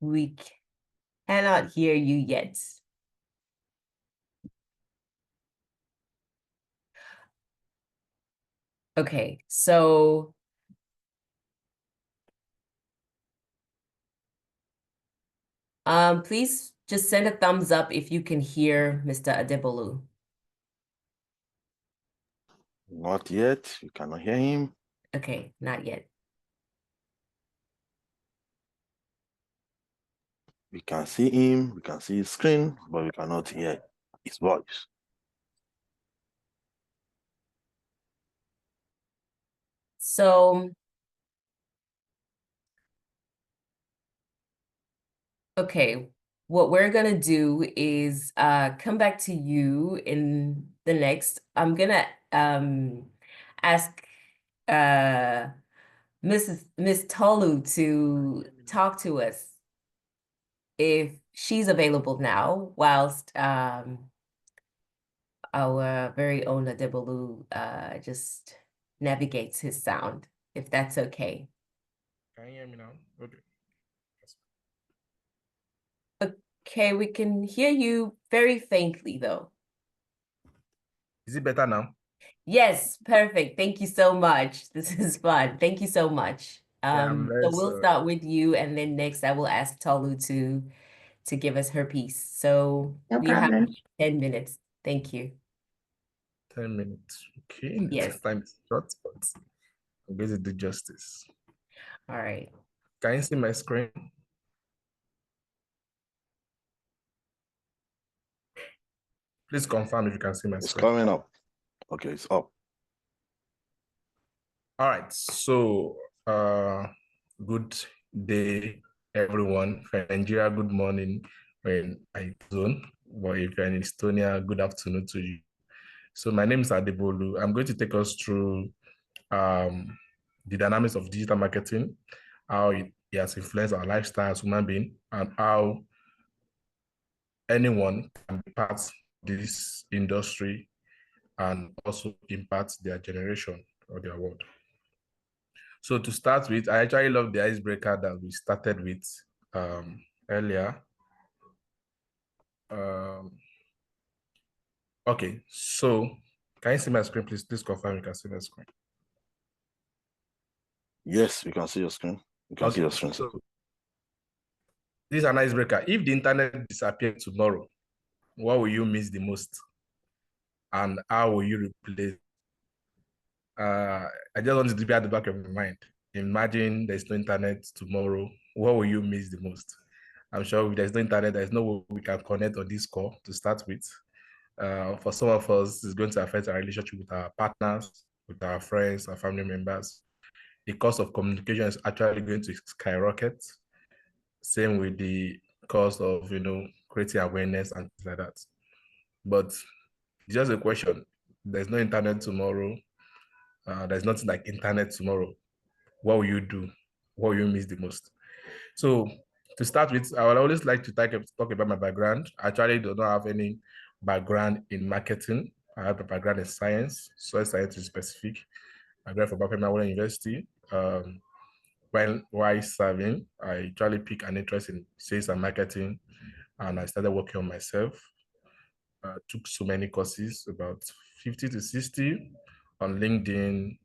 We cannot hear you yet. Okay, so please just send a thumbs up if you can hear Mr. Adebolu. Not yet. You cannot hear him. Okay, not yet. We can see him. We can see his screen, but we cannot hear his voice. So, okay, what we're gonna do is come back to you in the next. I'm gonna ask Miss Tolu to talk to us if she's available now, whilst our very own Adebolu just navigates his sound, if that's okay. Can you hear me now? Okay. Okay, we can hear you very faintly though. Is it better now? Yes, perfect. Thank you so much. This is fun. Thank you so much. So we'll start with you, and then next I will ask Tolu to give us her piece. So No you have problem. 10 minutes. Thank you. 10 minutes. Okay. Yes. Time is short, but I'm going to do justice. All right. Can you see my screen? Please confirm if you can see my screen. It's coming up. Okay, it's up. All right. So, good day, everyone. For Nigeria, good morning. When I zone, but if you're in Estonia, good afternoon to you. So, my name is Adebolu. I'm going to take us through the dynamics of digital marketing, how it has influenced our lifestyle as human being, and how anyone can be part of this industry and also impact their generation or their world. So to start with, I actually love the icebreaker that we started with earlier. Okay, so can you see my screen, please? Please confirm you can see my screen. Yes, we can see your screen. We can see your screen. So this is an icebreaker. If the internet disappeared tomorrow, what will you miss the most? And how will you replace? I just want to be at the back of your mind. Imagine there's no internet tomorrow. What will you miss the most? I'm sure if there's no internet, there's no way we can connect on this call to start with. For some of us, it's going to affect our relationship with our partners, with our friends, our family members. The cost of communication is actually going to skyrocket. Same with the cost of, creating awareness and things like that. But it's just a question. There's no internet tomorrow. There's nothing like internet tomorrow. What will you do? What will you miss the most? So to start with, I would always like to talk about my background. I actually do not have any background in marketing. I have a background in science, soil science is specific. I graduated from Bapema University. While serving, I actually picked an interest in sales and marketing, and I started working on myself. Took so many courses, about 50 to 60 on LinkedIn,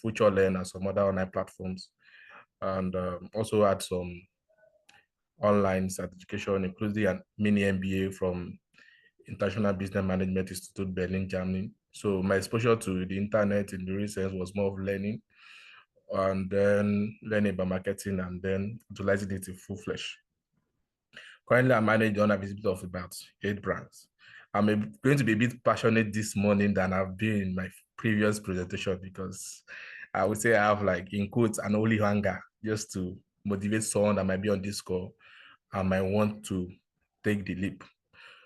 Future Learn, and some other online platforms. And also had some online certification, including a mini MBA from International Business Management Institute, Berlin, Germany. So my exposure to the internet in the recent sense was more of learning, and then learning about marketing, and then utilizing it in full flesh. Currently, I manage on a visibility of about 8 brands. I'm going to be a bit passionate this morning than I've been in my previous presentation, because I would say I have, like, in quotes, an holy hunger just to motivate someone that might be on this call and might want to take the leap.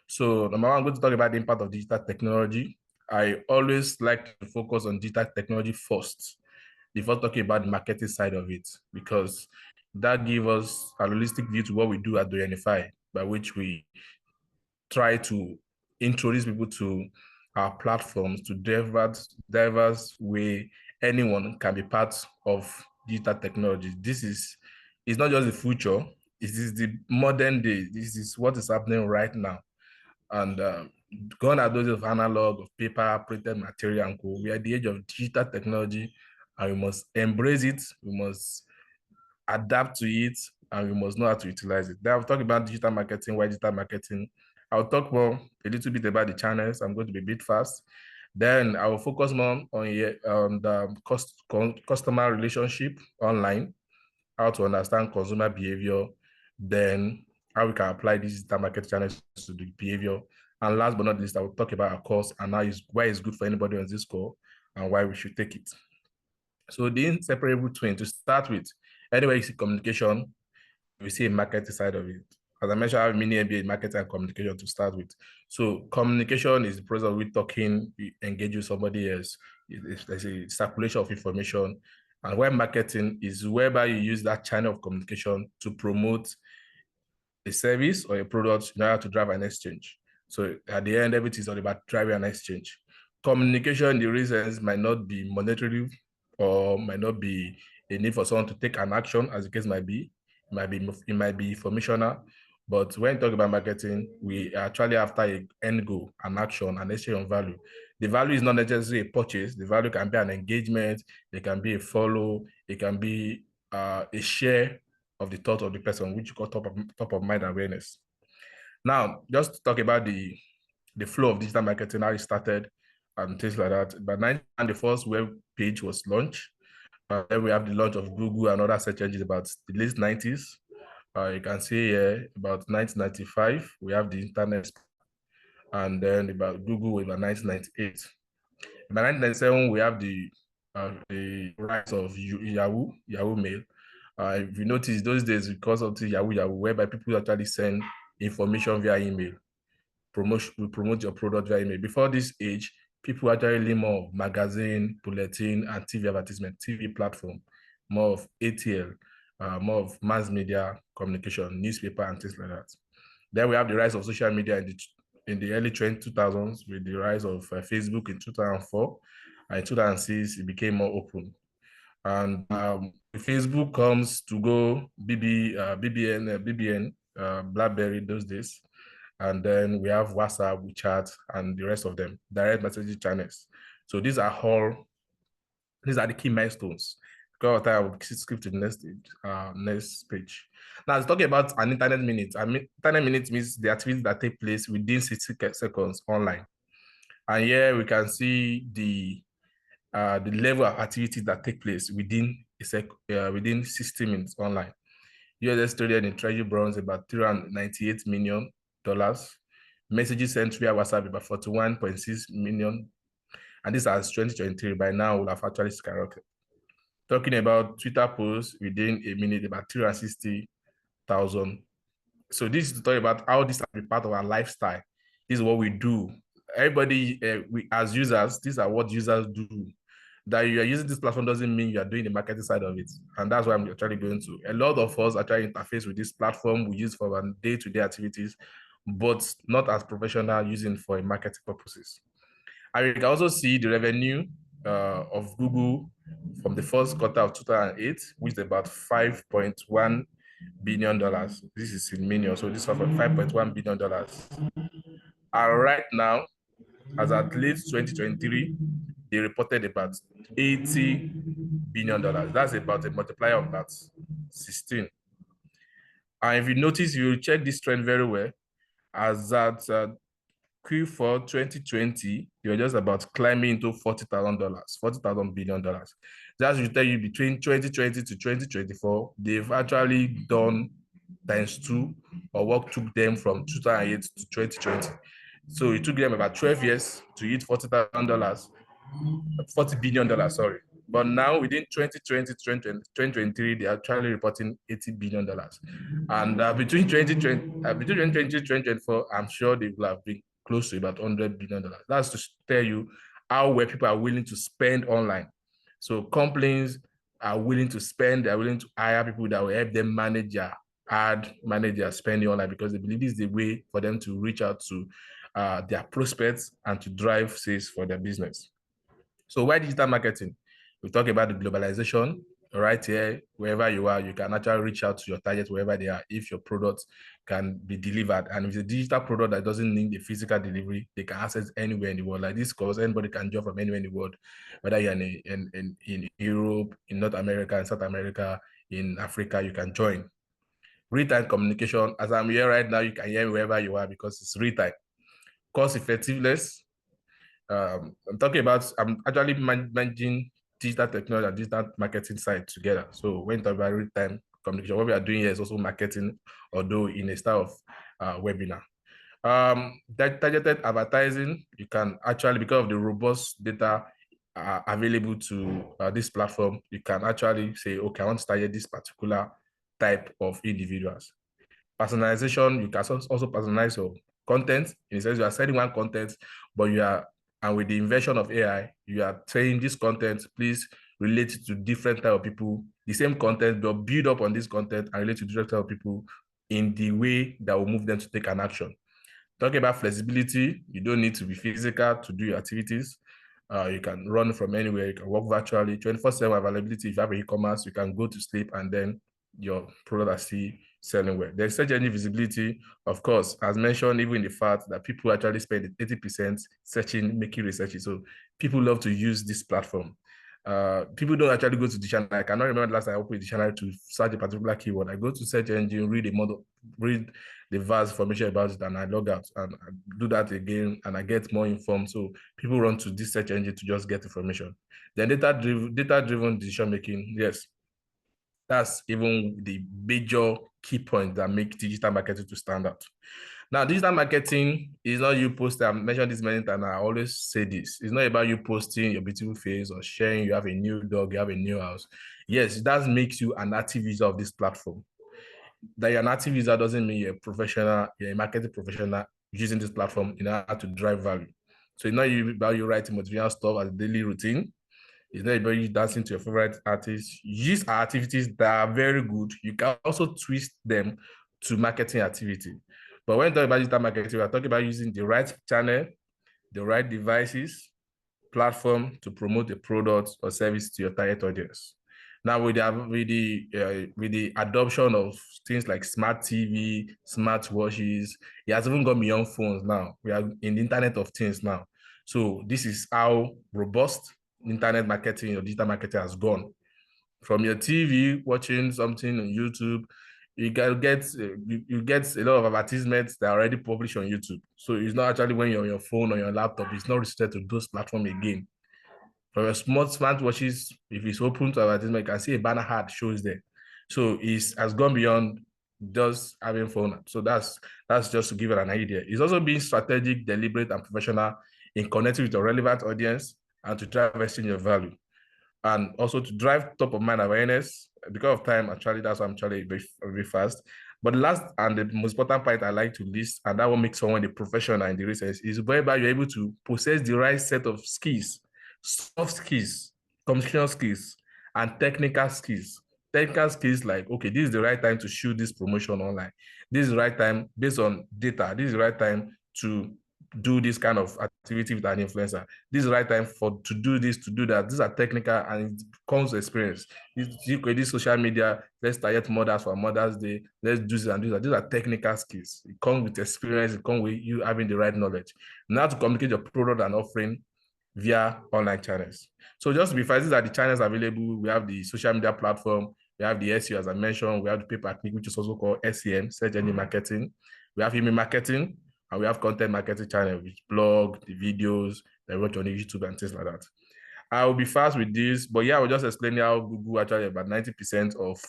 So number one, I'm going to talk about the impact of digital technology. I always like to focus on digital technology first before talking about the marketing side of it, because that gives us a holistic view to what we do at Doyenify, by which we try to introduce people to our platforms to diverse way anyone can be part of digital technology. This is not just the future, This is the modern day. This is what is happening right now. And gone are those of analog, of paper, printed material, and co. We are at the age of digital technology, and we must embrace it. We must adapt to it, and we must know how to utilize it. Then I'll talk about digital marketing, why digital marketing. I'll talk more a little bit about the channels. I'm going to be a bit fast. Then I will focus more on the customer relationship online, how to understand consumer behavior, then how we can apply these digital market channels to the behavior. And last but not least, I will talk about our course and why it's good for anybody on this call and why we should take it. So the inseparable twin, to start with, anywhere you see communication, we see a marketing side of it. As I mentioned, I have mini MBA in marketing and communication to start with. So communication is the process of we talking, we engage with somebody else. There's a circulation of information. And where marketing is whereby you use that channel of communication to promote a service or a product in order to drive an exchange. So at the end, everything is all about driving an exchange. Communication, the reasons might not be monetary or might not be a need for someone to take an action, as the case might be. It might be informational. But when talking about marketing, we are actually after an end goal, an action, an exchange of value. The value is not necessarily a purchase. The value can be an engagement. It can be a follow. It can be a share of the thought of the person, which you call top of mind awareness. Now, just to talk about the flow of digital marketing, how it started and things like that. By 1990, the first web page was launched. Then we have the launch of Google and other search engines about the late 90s. You can see here about 1995, we have the internet. And then about Google about 1998. By 1997, we have the rise of Yahoo Mail. If you notice those days, because of the Yahoo, whereby people actually send information via email, promote your product via email. Before this age, people actually lean more of magazine, bulletin, and TV advertisement, TV platform, more of ATL, more of mass media communication, newspaper, and things like that. Then we have the rise of social media in the early 2000s with the rise of Facebook in 2004. And in 2006, it became more open. And Facebook comes to go, BBN, BlackBerry those days. And then we have WhatsApp, WeChat, and the rest of them, direct messaging channels. So these are the key milestones. Because of that, I will skip to the next page. Now, let's talk about an internet minute. Internet minute means the activities that take place within 60 seconds online. And here we can see the level of activities that take place within 60 minutes online. USS traded in treasury bonds about $398 million. Messages sent via WhatsApp about 41.6 million. And this as 2023, by now will have actually skyrocketed. Talking about Twitter posts within a minute, about 360,000. So this is to talk about how this has been part of our lifestyle. This is what we do. Everybody, we as users, these are what users do. That you are using this platform doesn't mean you are doing the marketing side of it. And that's why I'm actually going to. A lot of us actually interface with this platform we use for our day-to-day activities, but not as professional using for marketing purposes. And you can also see the revenue of Google from the first quarter of 2008, which is about $5.1 billion. This is in millions, so this is $5.1 billion. And right now, as at late 2023, they reported about $80 billion. That's about a multiplier of about 16. And if you notice, you check this trend very well, as at Q4 2020, they were just about climbing into $40,000 billion. That should tell you between 2020 to 2024, they've actually done ×2, or what took them from 2008 to 2020. So it took them about 12 years to hit $40 billion, sorry. But now within 2020 to 2023, they are actually reporting $80 billion. And between 2020 and 2024, I'm sure they will have been close to about $100 billion. That's to tell you how well people are willing to spend online. So companies are willing to spend, they're willing to hire people that will help them manage their spending online, because they believe this is the way for them to reach out to their prospects and to drive sales for their business. So why digital marketing? We talk about the globalization right here, wherever you are, you can actually reach out to your target wherever they are if your product can be delivered. And if it's a digital product that doesn't need a physical delivery, they can access anywhere in the world. Like this course, anybody can join from anywhere in the world, whether you're in Europe, in North America, in South America, in Africa, you can join. Real-time communication, as I'm here right now, you can hear me wherever you are because it's real-time. Cost effectiveness, I'm actually managing digital technology and digital marketing side together. So when talk about real-time communication, what we are doing here is also marketing, although in a style of webinar. Targeted advertising, you can actually, because of the robust data available to this platform, you can actually say, okay, I want to target this particular type of individuals. Personalization, you can also personalize your content. In a sense, you are sending one content, but and with the invention of AI, you are saying this content, please relate to different type of people, the same content, but build up on this content and relate to different type of people in the way that will move them to take an action. Talking about flexibility, you don't need to be physical to do your activities. You can run from anywhere, you can work virtually, 24/7 availability. If you have e-commerce, you can go to sleep and then your product are still selling well. There's search engine visibility, of course, as mentioned, even the fact that people actually spend 80% searching, making research. So people love to use this platform. People don't actually go to dictionary. I cannot remember the last time I opened a dictionary to search a particular keyword. I go to search engine, read the vast information about it, and I log out and I do that again, and I get more informed. So people run to this search engine to just get information. Then data-driven decision making, yes, that's even the major key point that make digital marketing to stand out. Now, digital marketing is not you posting. I mentioned this many times, and I always say this. It's not about you posting your beautiful face or sharing you have a new dog, you have a new house. Yes, that makes you an active user of this platform. That you're an active user doesn't mean you're a professional, you're a marketing professional using this platform in order to drive value. So it's not about you writing motivational stuff as a daily routine. It's not about you dancing to your favorite artist. Use activities that are very good. You can also twist them to marketing activity. But when talking about digital marketing, we're talking about using the right channel, the right devices, platform to promote a product or service to your target audience. Now, with the adoption of things like smart TV, smart watches, it has even gone beyond phones now. We are in the Internet of Things now. So this is how robust internet marketing or digital marketing has gone. From your TV, watching something on YouTube, you get a lot of advertisements that are already published on YouTube. So it's not actually when you're on your phone or your laptop, it's not restricted to those platforms again. From your smart watches, if it's open to advertisement, you can see a banner ad shows there. So it has gone beyond just having phone. So that's just to give it an idea. It's also being strategic, deliberate, and professional in connecting with your relevant audience and to drive exchange of value. And also to drive top of mind awareness. Because of time, actually, that's why I'm trying very, very fast. But the last and the most important part I like to list, and that will make someone a professional in the research, is whereby you're able to possess the right set of skills, soft skills, communication skills, and technical skills. Technical skills like, okay, this is the right time to shoot this promotion online. This is the right time based on data. This is the right time to do this kind of activity with an influencer. This is the right time to do this, to do that. These are technical and it comes with experience. You create this social media, let's target mothers for Mother's Day, let's do this and do that. These are technical skills. It comes with experience, it comes with you having the right knowledge. Now to communicate your product and offering via online channels. So just to be fair, these are the channels available. We have the social media platform, we have the SEO, as I mentioned, we have the pay-per-click, which is also called SEM, search engine marketing. We have email marketing, and we have content marketing channel, which blog, the videos, they watch on YouTube and things like that. I will be fast with this, but yeah, I will just explain how Google actually about 90% of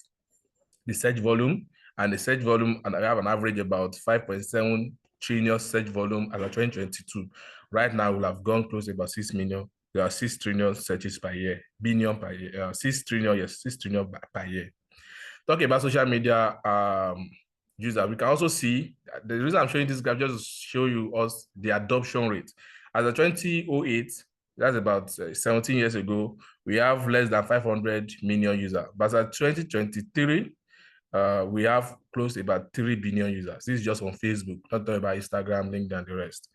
the search volume, and the search volume, and I have an average about 5.7 trillion search volume as of 2022. Right now, we'll have gone close to about 6 million. There are 6 trillion searches per year, billion per year, 6 trillion, yes, 6 trillion per year. Talking about social media user, we can also see the reason I'm showing this graph just to show you us the adoption rate. As of 2008, that's about 17 years ago, we have less than 500 million users. But as of 2023, we have close to about 3 billion users. This is just on Facebook, not talking about Instagram, LinkedIn, and the rest.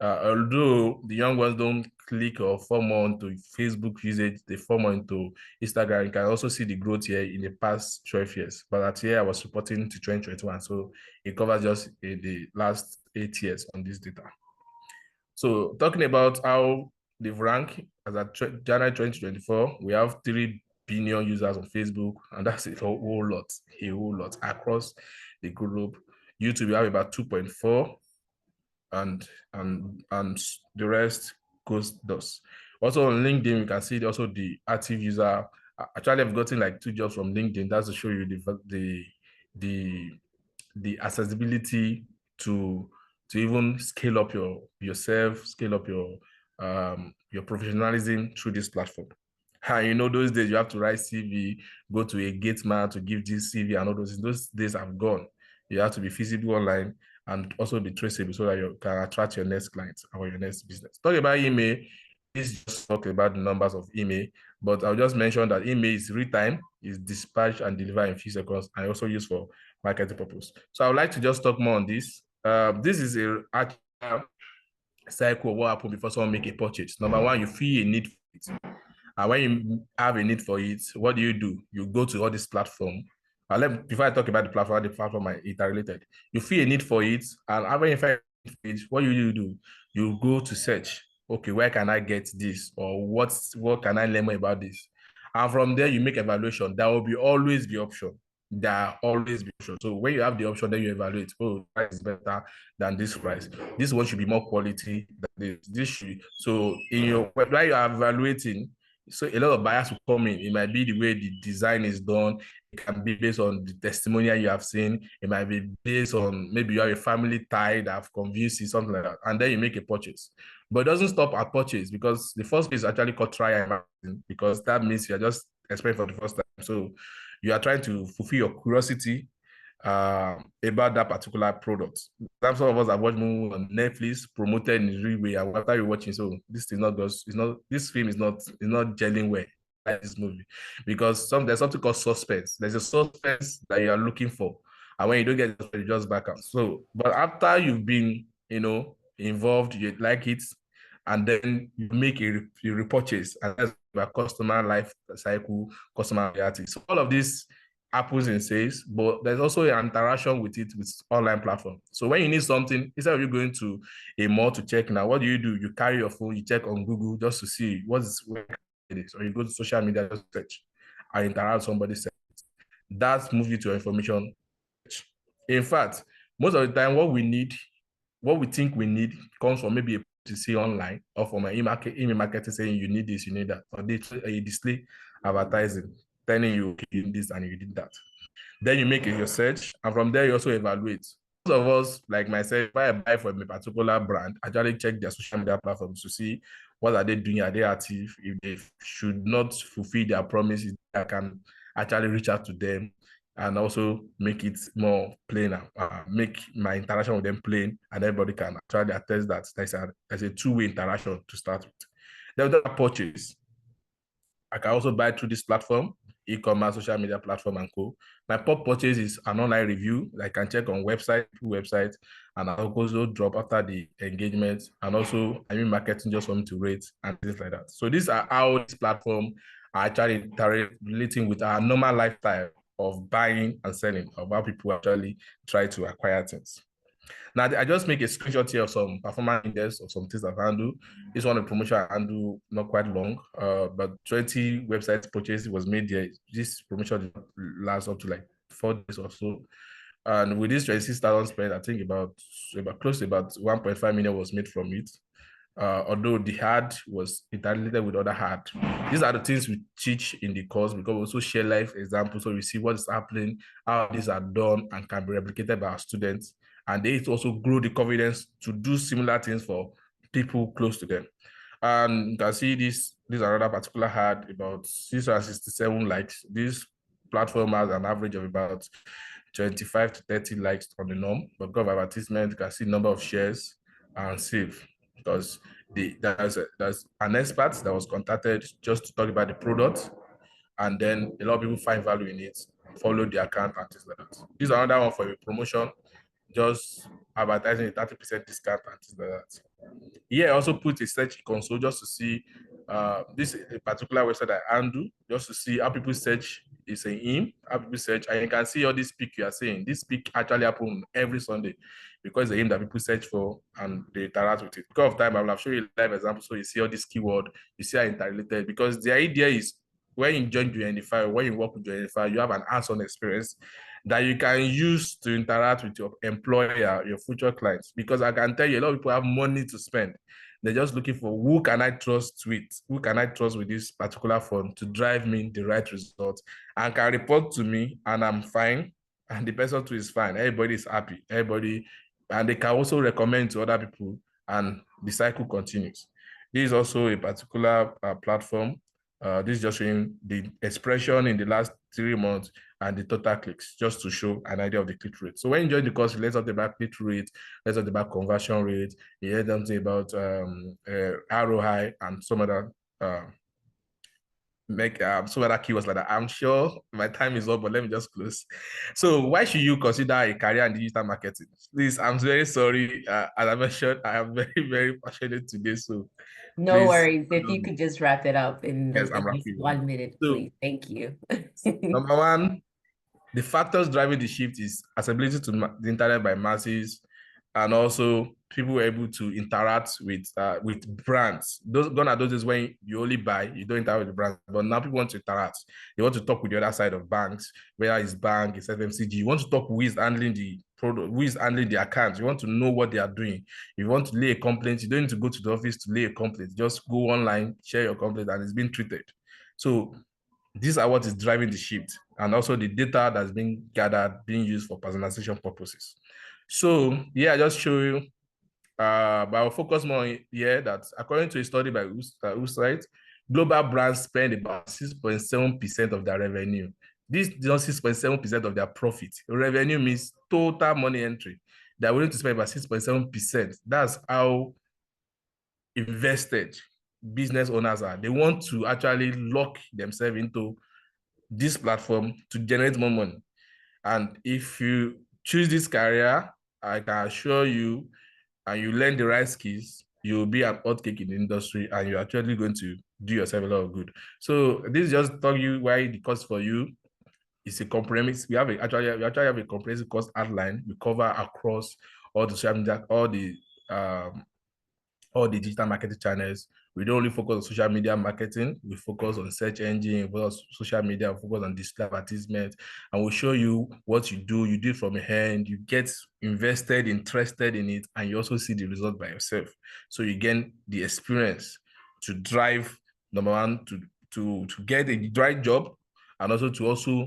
Although the young ones don't click or fall more into Facebook usage, they fall more into Instagram. You can also see the growth here in the past 12 years. But at here, I was reporting to 2021. So it covers just the last 8 years on this data. So talking about how they've ranked as at January 2024, we have 3 billion users on Facebook, and that's a whole lot across the group. YouTube, we have about 2.4, and the rest goes thus. Also on LinkedIn, you can see also the active user. Actually, I've gotten like 2 jobs from LinkedIn. That's to show you the accessibility to even scale up yourself, scale up your professionalism through this platform. And you know, those days you have to write CV, go to a gate man to give this CV, and all those days have gone. You have to be feasible online and also be traceable so that you can attract your next clients or your next business. Talking about email, this just talk about the numbers of email, but I'll just mention that email is real-time, is dispatched and delivered in few seconds, and also used for marketing purpose. So I would like to just talk more on this. This is a cycle of what happened before someone make a purchase. Number one, you feel a need for it. And when you have a need for it, what do? You go to all this platform. Before I talk about the platform are interrelated. You feel a need for it, and when you find it, what do? You go to search. Okay, where can I get this, or what can I learn more about this? And from there, you make evaluation. There will always be option. There are always be option. So when you have the option, then you evaluate. Oh, price is better than this price. This one should be more quality than this. This should. So in your while you are evaluating, so a lot of bias will come in. It might be the way the design is done. It can be based on the testimonial you have seen. It might be based on maybe you have a family tie that have convinced you, something like that. And then you make a purchase. But it doesn't stop at purchase, because the first phase is actually called trial, because that means you're just exploring for the first time. So you are trying to fulfill your curiosity about that particular product. Some of us have watched movie on Netflix promoted in a real way, and after you're watching, so this film is not gelling well, like this movie, because there's something called suspense. There's a suspense that you are looking for, and when you don't get it, you just back out. So, but after you've been, involved, you like it, and then you make a repurchase, and that's your customer life cycle, customer loyalty. So all of this happens in sales, but there's also an interaction with it with online platform. So when you need something, instead of you going to a mall to check now, what do? You carry your phone, you check on Google just to see where it is, or you go to social media just to search and interact with somebody. That's move you to your information. In fact, most of the time, what we think we need comes from maybe to see online or from an email marketing saying you need this, you need that, or a display advertising telling you, okay, you need this and you did that. Then you make your search, and from there you also evaluate. Most of us, like myself, if I buy from a particular brand, I actually check their social media platforms to see what are they doing, are they active, if they should not fulfill their promises, I can actually reach out to them and also make it more plain, make my interaction with them plain, and everybody can actually attest that there's a two-way interaction to start with. Then with that purchase, I can also buy through this platform, e-commerce, social media platform, and co. My pop purchase is an online review. I can check on website, and I'll also drop after the engagement, and also marketing just for me to rate and things like that. So these are how this platform are actually relating with our normal lifestyle of buying and selling, of how people actually try to acquire things. Now, I just make a screenshot here of some performance index of some things I've handled. This one, the promotion I handled not quite long, but 20 website purchases was made there. This promotion lasts up to like 4 days or so. And with this 26,000 spent, I think about close to about 1.5 million was made from it. Although the hard was interrelated with other hard. These are the things we teach in the course, because we also share life examples, so we see what is happening, how these are done and can be replicated by our students. And they also grow the confidence to do similar things for people close to them. And you can see this is another particular hard, about 667 likes. This platform has an average of about 25 to 30 likes on the norm, but because of advertisement, you can see number of shares and save, because there's an expert that was contacted just to talk about the product, and then a lot of people find value in it, follow the account and things like that. This is another one for a promotion, just advertising a 30% discount and things like that. Here, I also put a search console just to see this a particular website I handle, just to see how people search is an in, how people search, and you can see all this peak you are saying. This peak actually happen every Sunday because the aim that people search for and they interact with it. Because of time, I will have shown you a live example so you see all this keyword, you see how interrelated, because the idea is when you join Doyenify, when you work with Doyenify, you have an hands-on experience that you can use to interact with your employer, your future clients. Because I can tell you, a lot of people have money to spend. They're just looking for who can I trust with? Who can I trust with this particular fund to drive me the right result and can report to me and I'm fine and the person too is fine. Everybody is happy. Everybody, and they can also recommend to other people and the cycle continues. This is also a particular platform. This is just showing the expression in the last 3 months and the total clicks, just to show an idea of the click rate. So when you join the course, let's talk about click rate, let's talk about conversion rate, you hear something about ROI and some other some other keywords like that. I'm sure my time is up, but let me just close. So why should you consider a career in digital marketing? Please, I'm very sorry. As I mentioned, I am very, very passionate today. So no please. worries. If you could just wrap it up in Yes, I'm just wrapping. 1 minute, So, please. Thank you. number one, the factors driving the shift is accessibility to the internet by masses, and also people were able to interact with brands. Those gone are those days when you only buy, you don't interact with the brands. But now people want to interact. They want to talk with the other side of banks, whether it's bank, it's FMCG. You want to talk who is handling the product, who is handling the account. You want to know what they are doing. If you want to lay a complaint, you don't need to go to the office to lay a complaint. Just go online, share your complaint, and it's being treated. So these are what is driving the shift, and also the data that's being gathered, being used for personalization purposes. So yeah, I just show you, but I'll focus more here that according to a study by USAID, global brands spend about 6.7% of their revenue. This is not 6.7% of their profit. Revenue means total money entry. They're willing to spend about 6.7%. That's how invested business owners are. They want to actually lock themselves into this platform to generate more money. And if you choose this career, I can assure you, and you learn the right skills, you'll be an hot cake in the industry and you're actually going to do yourself a lot of good. So this just tell you why the course for you is a comprehensive. We actually have a comprehensive course outline. We cover across all the social media, all the digital marketing channels. We don't only focus on social media marketing. We focus on search engine, we focus on social media, we focus on display advertisement, and we'll show you what you do. You do it from your hand, you get invested, interested in it, and you also see the result by yourself. So you gain the experience to drive, number one, to get a right job, and also to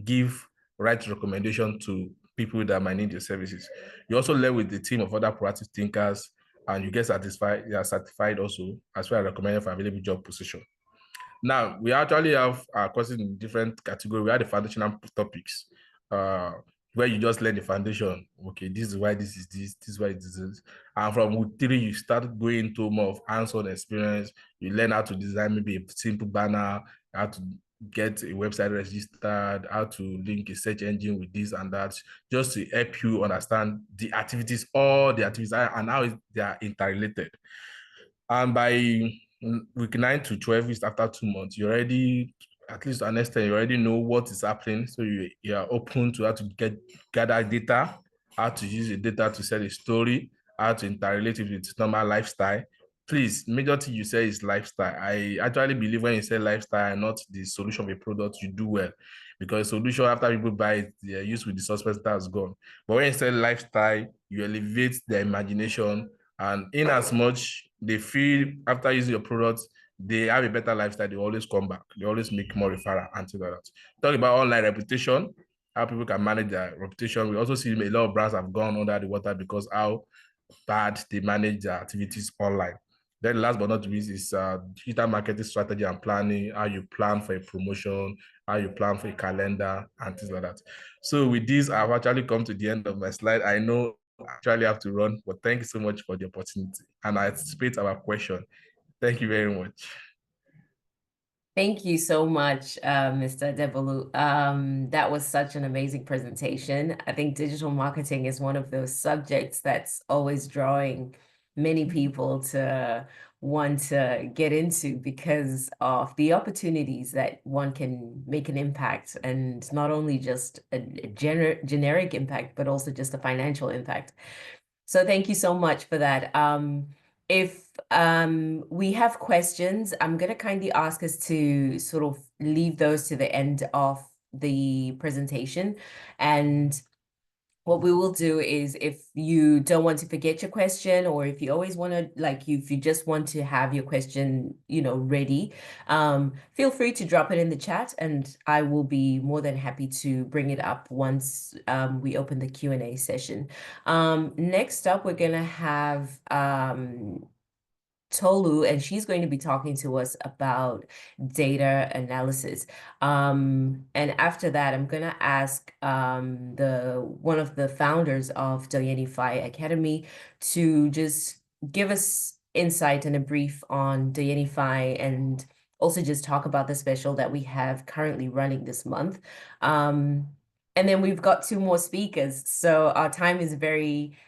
give right recommendation to people that might need your services. You also learn with the team of other proactive thinkers, and you get satisfied, you are certified also as well as recommended for available job position. Now, we actually have courses in different categories. We have the foundational topics, where you just learn the foundation. Okay, this is why this is this is why this is. And from week 3, you start going into more of hands-on experience. You learn how to design maybe a simple banner, how to get a website registered, how to link a search engine with this and that, just to help you understand the activities, all the activities, and how they are interrelated. And by week 9 to 12 is after 2 months, you already, at least to an extent, you already know what is happening. So you are open to how to gather data, how to use the data to sell a story, how to interrelate it with normal lifestyle. Please, major thing you say is lifestyle. I actually believe when you say lifestyle and not the solution of a product, you do well. Because solution, after people buy it, they are used with the suspect that's gone. But when you say lifestyle, you elevate their imagination, and in as much they feel after using your products, they have a better lifestyle, they always come back. They always make more referral and things like that. Talk about online reputation, how people can manage their reputation. We also see a lot of brands have gone under the water because how bad they manage their activities online. Then last but not least is digital marketing strategy and planning, how you plan for a promotion, how you plan for a calendar and things like that. So with this, I've actually come to the end of my slide. I know I actually have to run, but thank you so much for the opportunity. And I anticipate our question. Thank you very much. Thank you so much, Mr. Debolu. That was such an amazing presentation. I think digital marketing is one of those subjects that's always drawing many people to want to get into because of the opportunities that one can make an impact, and not only just a generic impact, but also just a financial impact. So thank you so much for that. If we have questions, I'm going to kindly ask us to sort of leave those to the end of the presentation. And what we will do is, if you don't want to forget your question, or if you always want to, like, if you just want to have your question, ready, feel free to drop it in the chat, and I will be more than happy to bring it up once we open the Q&A session. Next up, we're gonna have Tolu, and she's going to be talking to us about data analysis. And after that, I'm going to ask one of the founders of Doyenify Academy to just give us insight and a brief on Doyenify, and also just talk about the special that we have currently running this month. And then we've got two more speakers, so our time is very,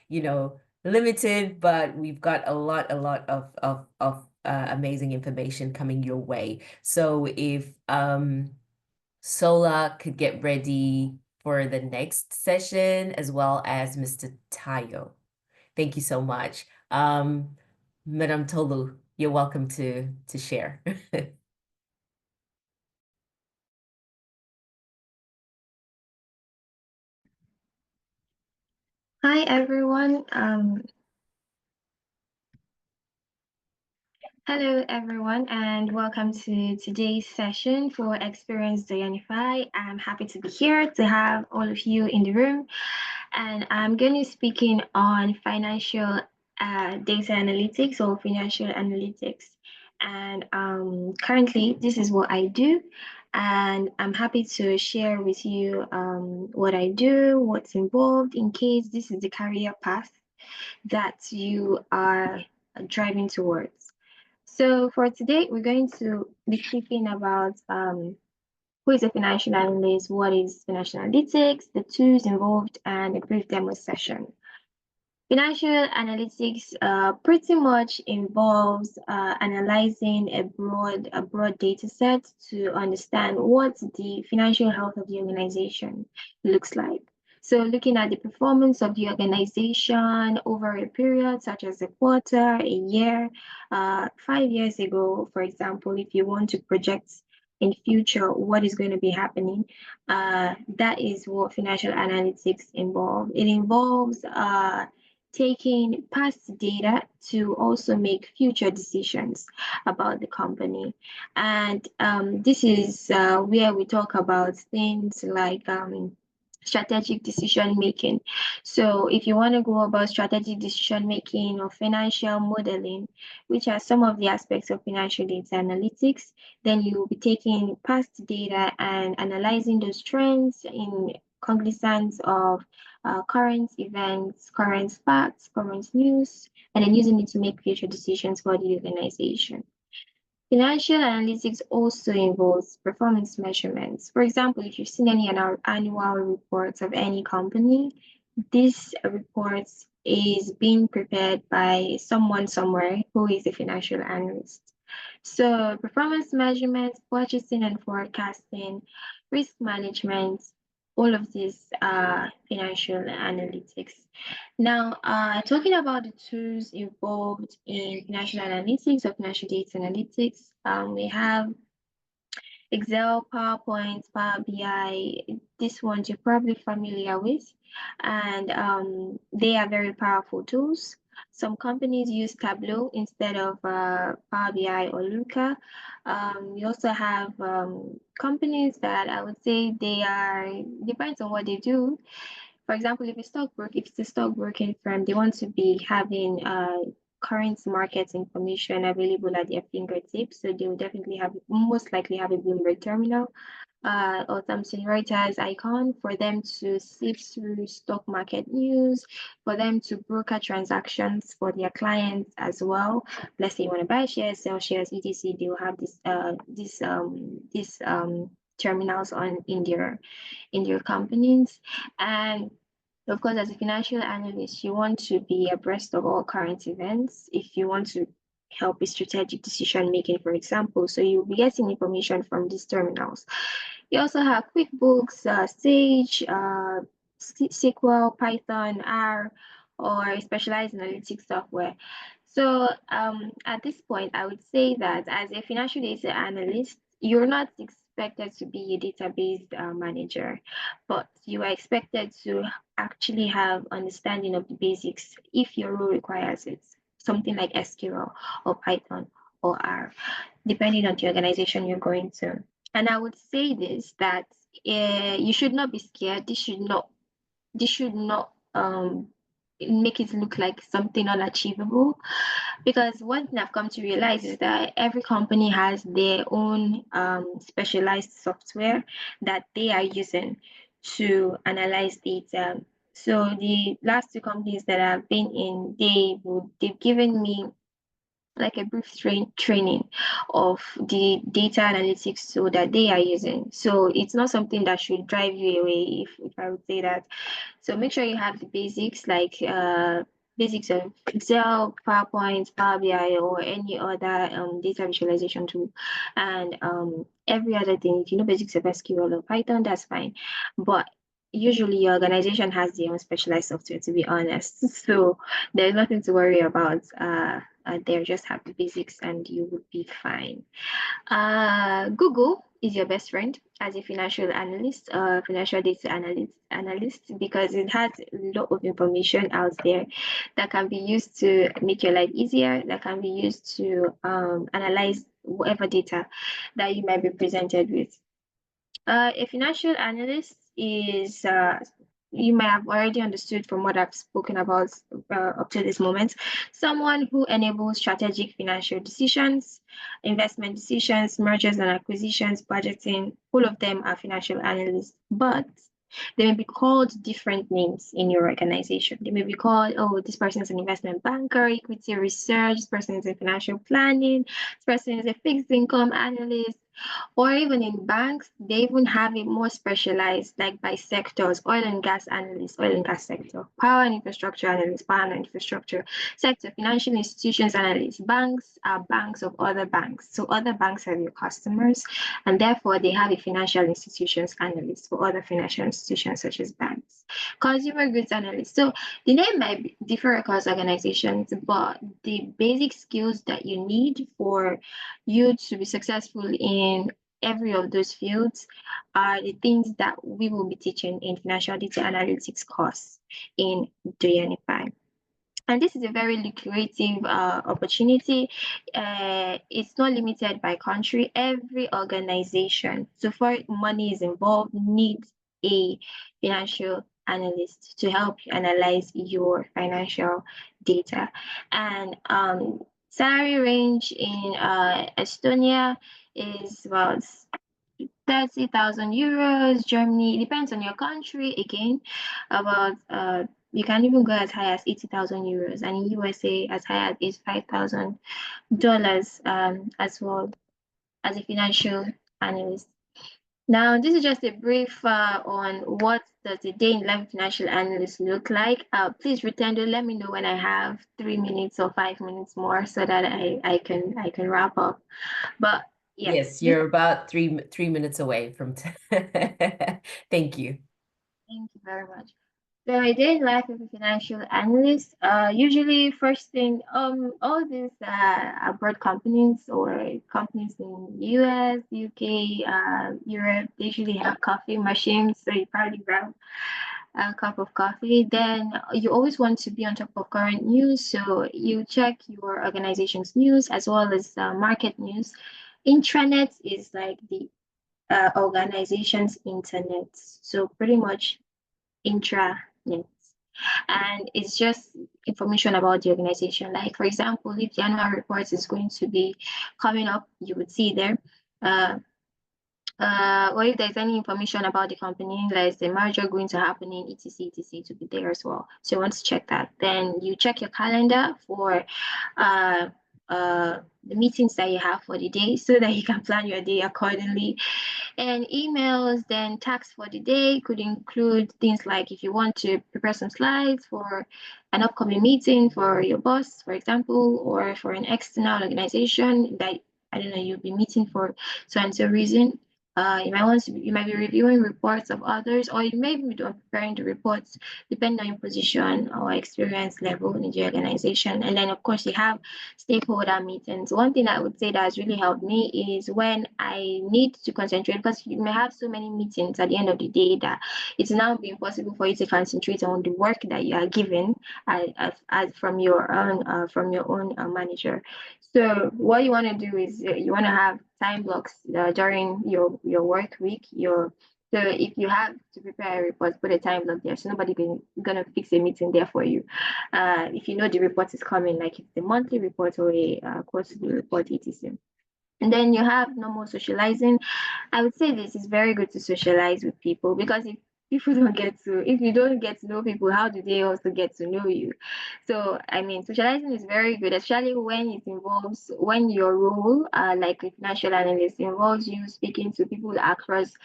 limited, but we've got a lot of amazing information coming your way. So if Sola could get ready for the next session, as well as Mr. Tayo. Thank you so much. Madam Tolu, you're welcome to share. Hi everyone. Hello everyone, and welcome to today's session for Experience Doyenify. I'm happy to be here to have all of you in the room, and I'm going to be speaking on financial data analytics or financial analytics. And currently, this is what I do, and I'm happy to share with you what I do, what's involved, in case this is the career path that you are driving towards. So for today, we're going to be speaking about who is a financial analyst, what is financial analytics, the tools involved, and a brief demo session. Financial analytics pretty much involves analyzing a broad data set to understand what the financial health of the organization looks like. So looking at the performance of the organization over a period such as a quarter, a year, 5 years ago, for example, if you want to project in future what is going to be happening, that is what financial analytics involve. It involves taking past data to also make future decisions about the company. And this is where we talk about things like strategic decision making. So if you want to go about strategic decision making or financial modeling, which are some of the aspects of financial data analytics, then you will be taking past data and analyzing those trends in cognizance of current events, current facts, current news, and then using it to make future decisions for the organization. Financial analytics also involves performance measurements. For example, if you've seen any annual reports of any company, this report is being prepared by someone somewhere who is a financial analyst. So performance measurement, purchasing and forecasting, risk management, all of these are financial analytics. Now, talking about the tools involved in financial analytics or financial data analytics, we have Excel, PowerPoint, Power BI. This ones you're probably familiar with, and they are very powerful tools. Some companies use Tableau instead of Power BI or Looker. We also have companies that I would say depends on what they do. For example, if it's a stockbroking firm, they want to be having current market information available at their fingertips. So they will definitely most likely have a Bloomberg terminal or Thomson Reuters icon for them to sift through stock market news, for them to broker transactions for their clients as well. Let's say you want to buy shares, sell shares, etc. They will have these terminals in their companies. And of course, as a financial analyst, you want to be abreast of all current events if you want to help with strategic decision making, for example. So you'll be getting information from these terminals. You also have QuickBooks, Sage, SQL, Python, R, or specialized analytics software. So at this point, I would say that as a financial data analyst, you're not expected to be a database manager, but you are expected to actually have understanding of the basics if your role requires it. Something like SQL or Python or R, depending on the organization you're going to. And I would say this, that you should not be scared. This should not make it look like something unachievable, because one thing I've come to realize is that every company has their own specialized software that they are using to analyze data. So the last two companies that I've been in, they've given me like a brief training of the data analytics so that they are using. So it's not something that should drive you away, if I would say that. So make sure you have the basics, like basics of Excel, PowerPoint, Power BI, or any other data visualization tool. And every other thing, if you know basics of SQL or Python, that's fine. But usually your organization has their own specialized software, to be honest. So there's nothing to worry about. There, just have the basics and you will be fine. Google is your best friend as a financial analyst, financial data analyst, because it has a lot of information out there that can be used to make your life easier, that can be used to analyze whatever data that you might be presented with. A financial analyst is, you might have already understood from what I've spoken about up to this moment, someone who enables strategic financial decisions, investment decisions, mergers and acquisitions, budgeting. All of them are financial analysts, but they may be called different names in your organization. They may be called, oh, this person is an investment banker, equity research, this person is in financial planning, this person is a fixed income analyst, or even in banks, they even have it more specialized, like by sectors: oil and gas analyst, oil and gas sector; power and infrastructure analyst, power and infrastructure sector; financial institutions analyst. Banks are banks of other banks. So other banks are your customers, and therefore they have a financial institutions analyst for other financial institutions such as banks. Consumer goods analyst. So the name might differ across organizations, but the basic skills that you need for you to be successful in every of those fields are the things that we will be teaching in financial data analytics course in Doyenify. And this is a very lucrative opportunity. It's not limited by country. Every organization, so far money is involved, needs a financial analyst to help you analyze your financial data. And salary range in Estonia is about 30,000 euros. Germany, depends on your country again, about you can even go as high as 80,000 euros, and in USA as high as $85,000 as well as a financial analyst. Now, this is just a brief on what does a day in life financial analyst look like. Please return to let me know when I have 3 minutes or 5 minutes more so that I can wrap up. But yes, you're about three minutes away from. Thank you. Thank you very much. So I did life of a financial analyst. Usually first thing, all these abroad companies or companies in US, UK, Europe, they usually have coffee machines. So you probably grab a cup of coffee. Then you always want to be on top of current news. So you check your organization's news as well as market news. Intranet is like the organization's internet. So pretty much intranet. And it's just information about the organization. Like, for example, if the annual report is going to be coming up, you would see there. Or if there's any information about the company, like the merger going to happen in etc to be there as well. So you want to check that. Then you check your calendar for uh the meetings that you have for the day so that you can plan your day accordingly. And emails, then tasks for the day could include things like if you want to prepare some slides for an upcoming meeting for your boss, for example, or for an external organization that I don't know you'll be meeting for so and so reason. You might be reviewing reports of others, or you may be preparing the reports depending on your position or experience level in the organization. And then, of course, you have stakeholder meetings. One thing I would say that has really helped me is when I need to concentrate, because you may have so many meetings at the end of the day that it's now be impossible for you to concentrate on the work that you are given as from your own manager. So what you want to do is you want to have time blocks during your work week. So if you have to prepare a report, put a time block there. So nobody gonna fix a meeting there for you. If you know the report is coming, like it's a monthly report or a quarterly report, etc. And then you have normal socializing. I would say this is very good to socialize with people, because if you don't get to know people, how do they also get to know you? So I mean, socializing is very good, especially when your role, like a financial analyst, involves you speaking to people across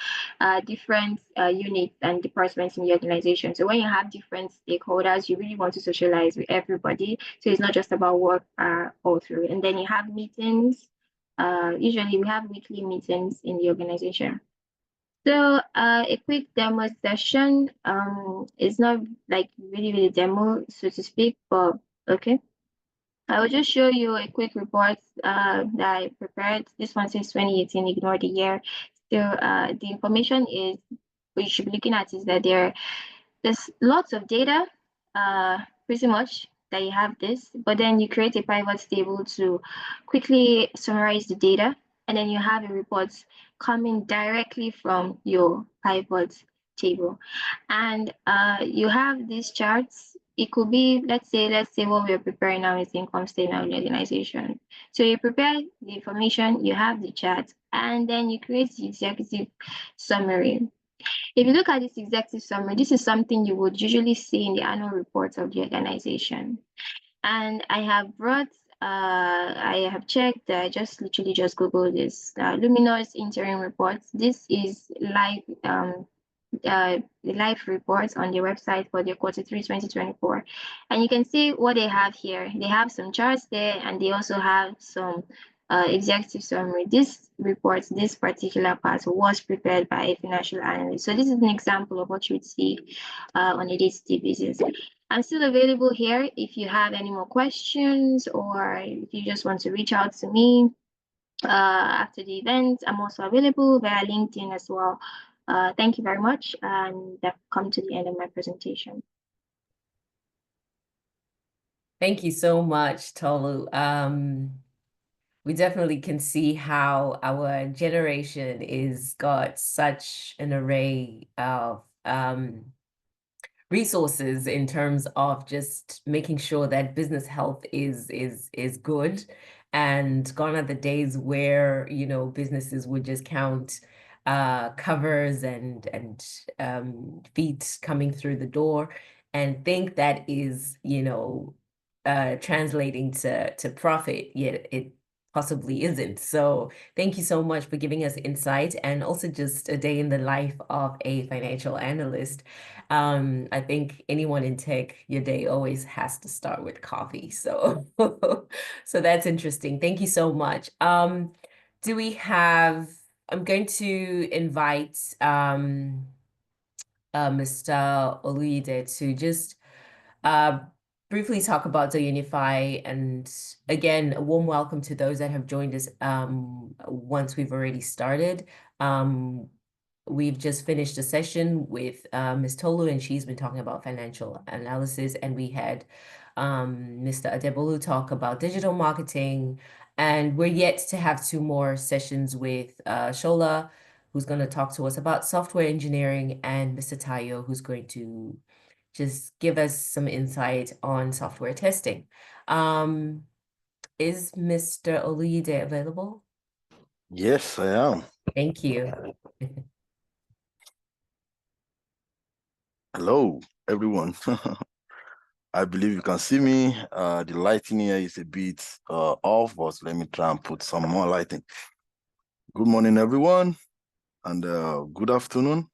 different units and departments in the organization. So when you have different stakeholders, you really want to socialize with everybody. So it's not just about work all through. And then you have meetings. Usually we have weekly meetings in the organization. So a quick demo session is not like really demo, so to speak, but okay. I will just show you a quick report that I prepared. This one says 2018, ignore the year. So the information is what you should be looking at is that there's lots of data, pretty much that you have this, but then you create a pivot table to quickly summarize the data, and then you have a report coming directly from your pivot table. And you have these charts. It could be, let's say what we're preparing now is the income statement of the organization. So you prepare the information, you have the chart, and then you create the executive summary. If you look at this executive summary, this is something you would usually see in the annual reports of the organization. And I have checked, just literally just Googled this, Luminous interim reports. This is the live reports on the website for the quarter 3 2024, and you can see what they have here. They have some charts there, and they also have some executive summary. This report, this particular part, was prepared by a financial analyst. So this is an example of what you would see on a day-to-day basis. I'm still available here if you have any more questions, or if you just want to reach out to me after the event. I'm also available via LinkedIn as well. Thank you very much, and I've come to the end of my presentation. Thank you so much, Tolu. We definitely can see how our generation is got such an array of resources in terms of just making sure that business health is good, and gone are the days where businesses would just count covers and feet coming through the door and think that is translating to profit, yet it possibly isn't. So thank you so much for giving us insight, and also just a day in the life of a financial analyst. I think anyone in tech, your day always has to start with coffee. So so that's interesting. Thank you so much. Do we have, I'm going to invite Mr. Oluyide to just briefly talk about Doyenify, and again, a warm welcome to those that have joined us once we've already started. We've just finished a session with Ms. Tolu, and she's been talking about financial analysis, and we had Mr. Adebolu talk about digital marketing, and we're yet to have 2 more sessions with Shola, who's going to talk to us about software engineering, and Mr. Tayo, who's going to just give us some insight on software testing. Is Mr. Oluyide available? Yes, I am. Thank you. Hello, everyone. I believe you can see me. The lighting here is a bit off, but let me try and put some more lighting. Good morning, everyone, and good afternoon.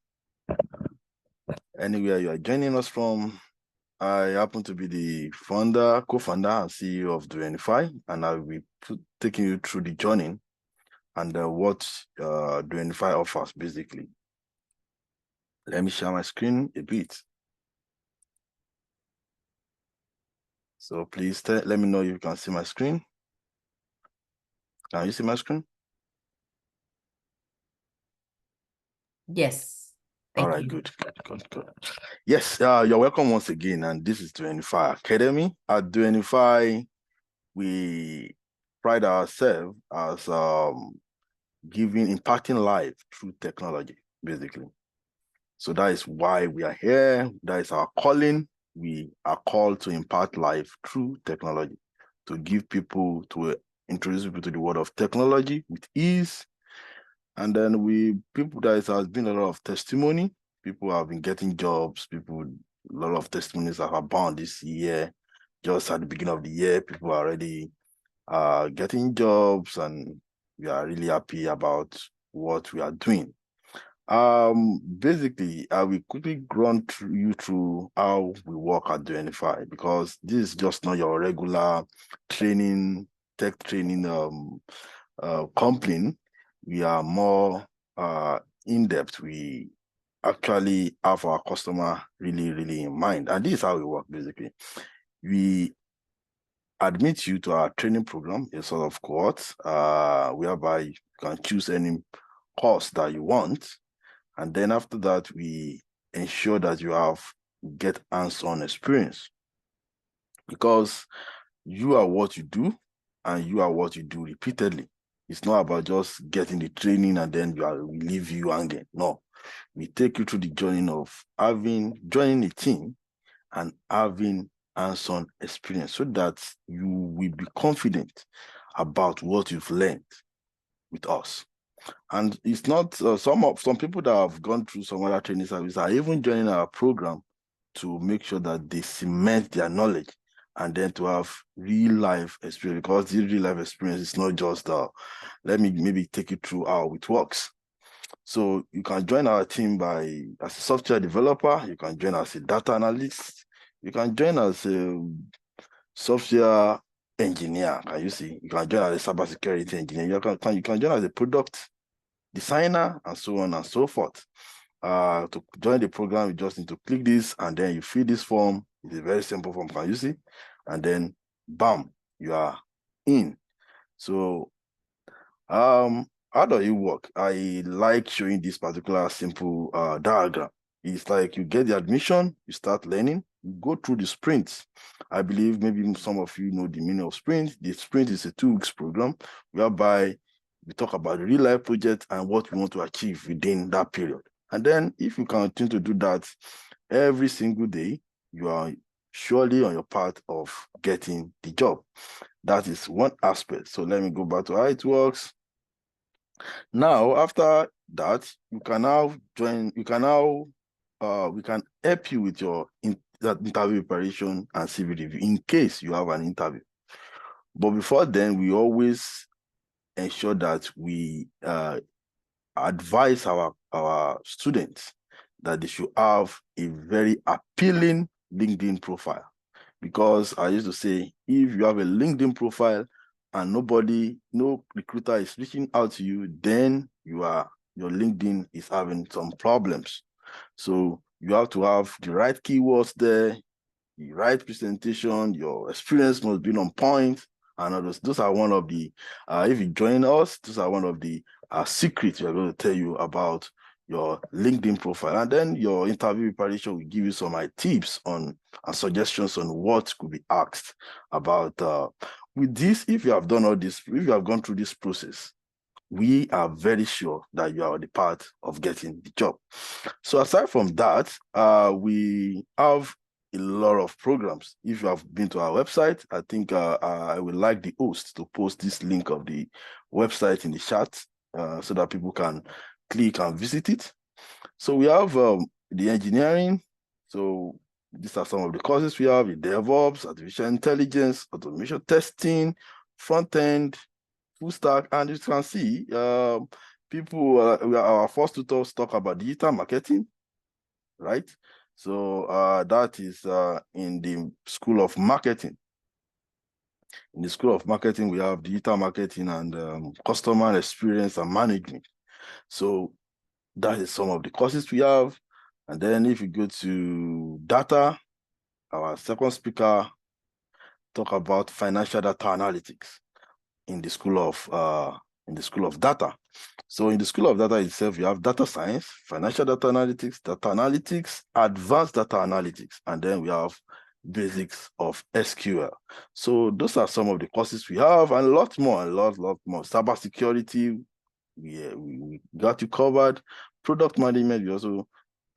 Anywhere you are joining us from, I happen to be the founder, co-founder, and CEO of Doyenify, and I will be taking you through the journey and what Doyenify offers, basically. Let me share my screen a bit. So please let me know if you can see my screen. Can you see my screen? Yes. All right, good. Yes, you're welcome once again, and this is Doyenify Academy. At Doyenify, we pride ourselves as impacting life through technology, basically. So that is why we are here. That is our calling. We are called to impact life through technology, to introduce people to the world of technology with ease. And then there has been a lot of testimony. People have been getting jobs. A lot of testimonies have abound this year. Just at the beginning of the year, people are already getting jobs, and we are really happy about what we are doing. Basically, I will quickly run through how we work at Doyenify, because this is just not your regular tech training company. We are more in-depth. We actually have our customer really, really in mind. And this is how we work, basically. We admit you to our training program, a sort of cohort, whereby you can choose any course that you want. And then after that, we ensure that you get hands-on experience, because you are what you do, and you are what you do repeatedly. It's not about just getting the training and then we leave you hanging. No, we take you through the journey of joining a team and having hands-on experience, so that you will be confident about what you've learned with us. And it's not some people that have gone through some other training services are even joining our program to make sure that they cement their knowledge, and then to have real life experience, because the real life experience is not just let me maybe take you through how it works. So you can join our team as a software developer, you can join as a data analyst, you can join as a software engineer. You can join as a cybersecurity engineer, you can join as a product designer, and so on and so forth. To join the program, you just need to click this, and then you fill this form. It's a very simple form, can you see? And then, bam, you are in. So, how does it work? I like showing this particular simple diagram. It's like you get the admission, you start learning, you go through the sprints. I believe maybe some of you know the meaning of sprint. The sprint is a 2 weeks program whereby we talk about the real life project and what we want to achieve within that period. And then if you continue to do that every single day, you are surely on your path of getting the job. That is one aspect. So let me go back to how it works. Now, after that, we can help you with your interview preparation and CV review in case you have an interview. But before then, we always ensure that we advise our students that they should have a very appealing LinkedIn profile. Because I used to say, if you have a LinkedIn profile and no recruiter is reaching out to you, then your LinkedIn is having some problems. So you have to have the right keywords there, the right presentation, your experience must be on point. And those are one of the, if you join us, those are one of the secrets we are going to tell you about your LinkedIn profile. And then your interview preparation will give you some tips and suggestions on what could be asked about. With this, if you have done all this, if you have gone through this process, we are very sure that you are the part of getting the job. So aside from that, we have a lot of programs. If you have been to our website, I think I would like the host to post this link of the website in the chat so that people can click and visit it. So we have the engineering. So these are some of the courses we have: the DevOps, artificial intelligence, automation testing, front end, full stack, and you can see our first tutors talk about digital marketing, right? So that is in the School of Marketing. In the School of Marketing, we have digital marketing and customer experience and management. So that is some of the courses we have. And then if you go to data, our second speaker talk about financial data analytics in the School of Data. So in the School of Data itself, you have data science, financial data analytics, advanced data analytics, and then we have basics of SQL. So those are some of the courses we have, and a lot more. Cybersecurity, we got you covered. Product management, we also.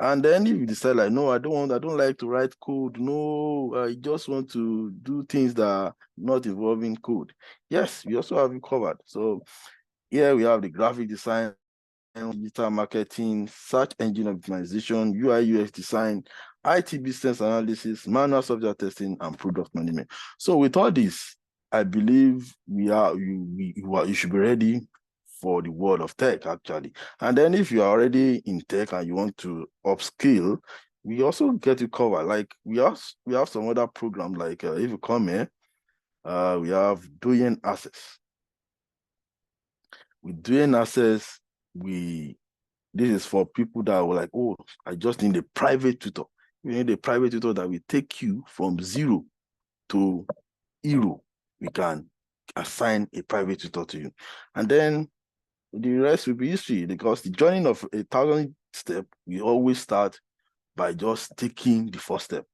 And then if you decide like, no, I don't like to write code. No, I just want to do things that are not involving code. Yes, we also have you covered. So here we have the graphic design, digital marketing, search engine optimization, UI UX design, IT business analysis, manual software testing, and product management. So with all this, I believe you should be ready for the world of tech, actually. And then if you are already in tech and you want to upskill, we also get you covered. Like we have some other programs, like if you come here, we have Doyen Access. With Doyen Access, this is for people that were like, oh, I just need a private tutor. You need a private tutor that will take you from 0 to hero. We can assign a private tutor to you. And then the rest will be history, because the journey of 1,000 steps, we always start by just taking the first step.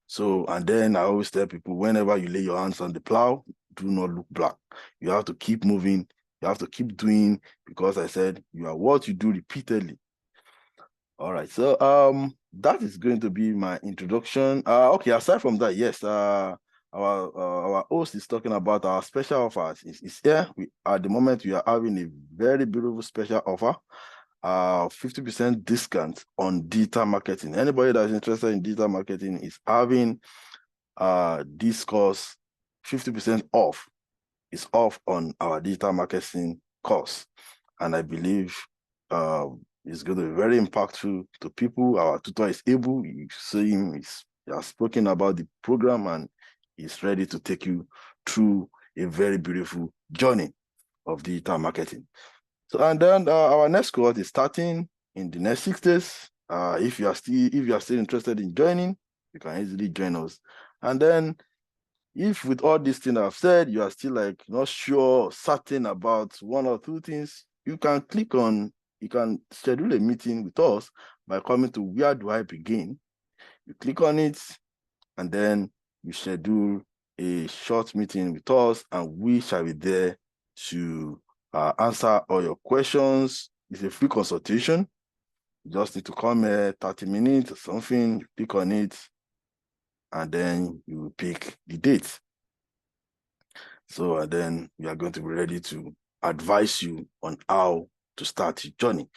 So, and then I always tell people, whenever you lay your hands on the plow, do not look back. You have to keep moving. You have to keep doing, because I said you are what you do repeatedly. All right. So that is going to be my introduction. Okay, aside from that, yes, our host is talking about our special offers. It's here. At the moment, we are having a very beautiful special offer. 50% discount on digital marketing. Anybody that is interested in digital marketing is having this course 50% off. It's off on our digital marketing course. And I believe it's going to be very impactful to people. Our tutor is able, you see him, he has spoken about the program and he's ready to take you through a very beautiful journey of digital marketing. So, and then our next cohort is starting in the next 6 days. If you are still interested in joining, you can easily join us. And then if with all these things I've said, you are still like not sure, certain about one or two things, you can schedule a meeting with us by coming to Where Do I Begin? You click on it, and then you schedule a short meeting with us, and we shall be there to answer all your questions. It's a free consultation. You just need to come here 30 minutes or something, you click on it, and then you will pick the date. So then we are going to be ready to advise you on how to start your journey.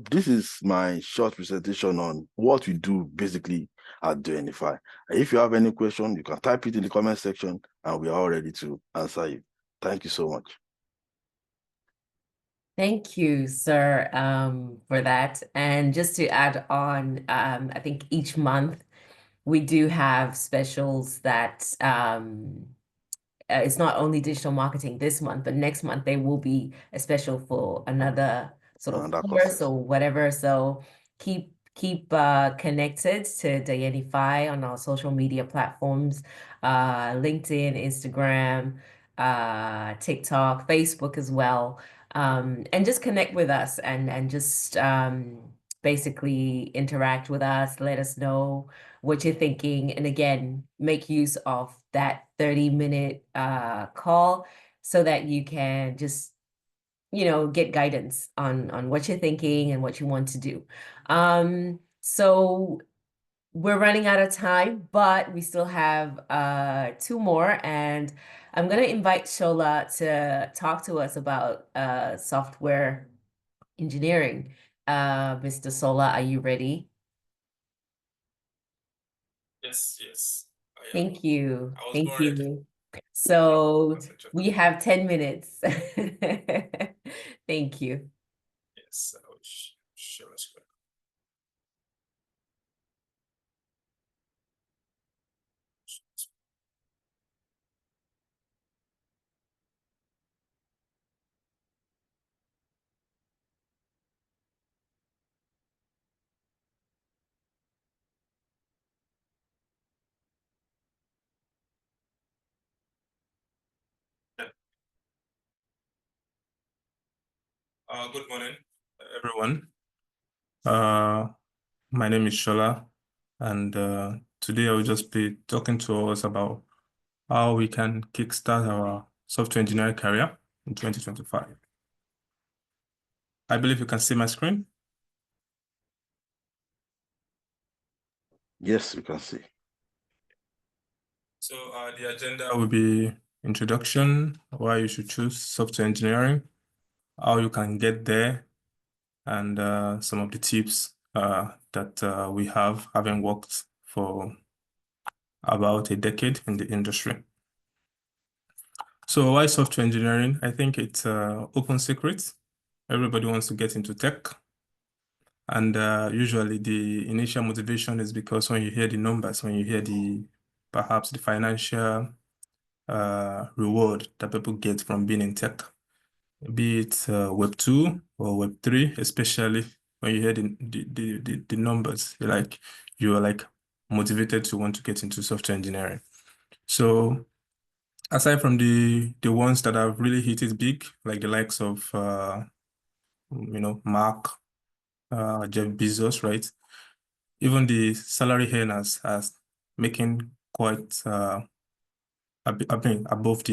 This is my short presentation on what we do basically at Doyenify. If you have any question, you can type it in the comment section and we are all ready to answer you. Thank you so much. Thank you, sir, for that. And just to add on, I think each month we do have specials that it's not only digital marketing this month, but next month there will be a special for another sort of course or whatever. So keep connected to Doyenify on our social media platforms, LinkedIn, Instagram, TikTok, Facebook as well. And just connect with us and just basically interact with us, let us know what you're thinking. And again, make use of that 30-minute call so that you can just, get guidance on what you're thinking and what you want to do. So we're running out of time, but we still have 2 more, and I'm gonna invite Shola to talk to us about software engineering. Mr. Sola, are you ready? Yes. Thank you. I was Thank worried. you. So we have 10 minutes. Thank you. Yes, I will share my screen. Good morning, everyone. My name is Shola, and today I will just be talking to us about how we can kickstart our software engineering career in 2025. I believe you can see my screen. Yes, we can see. So the agenda will be introduction, why you should choose software engineering, how you can get there, and some of the tips that we have, having worked for about a decade in the industry. So why software engineering? I think it's open secret. Everybody wants to get into tech. And usually the initial motivation is because when you hear the numbers, when you hear perhaps the financial reward that people get from being in tech, be it Web 2 or Web 3, especially when you hear the numbers, you're like motivated to want to get into software engineering. So aside from the ones that have really hit it big, like the likes of Mark, Jeff Bezos, right? Even the salary earners are making quite above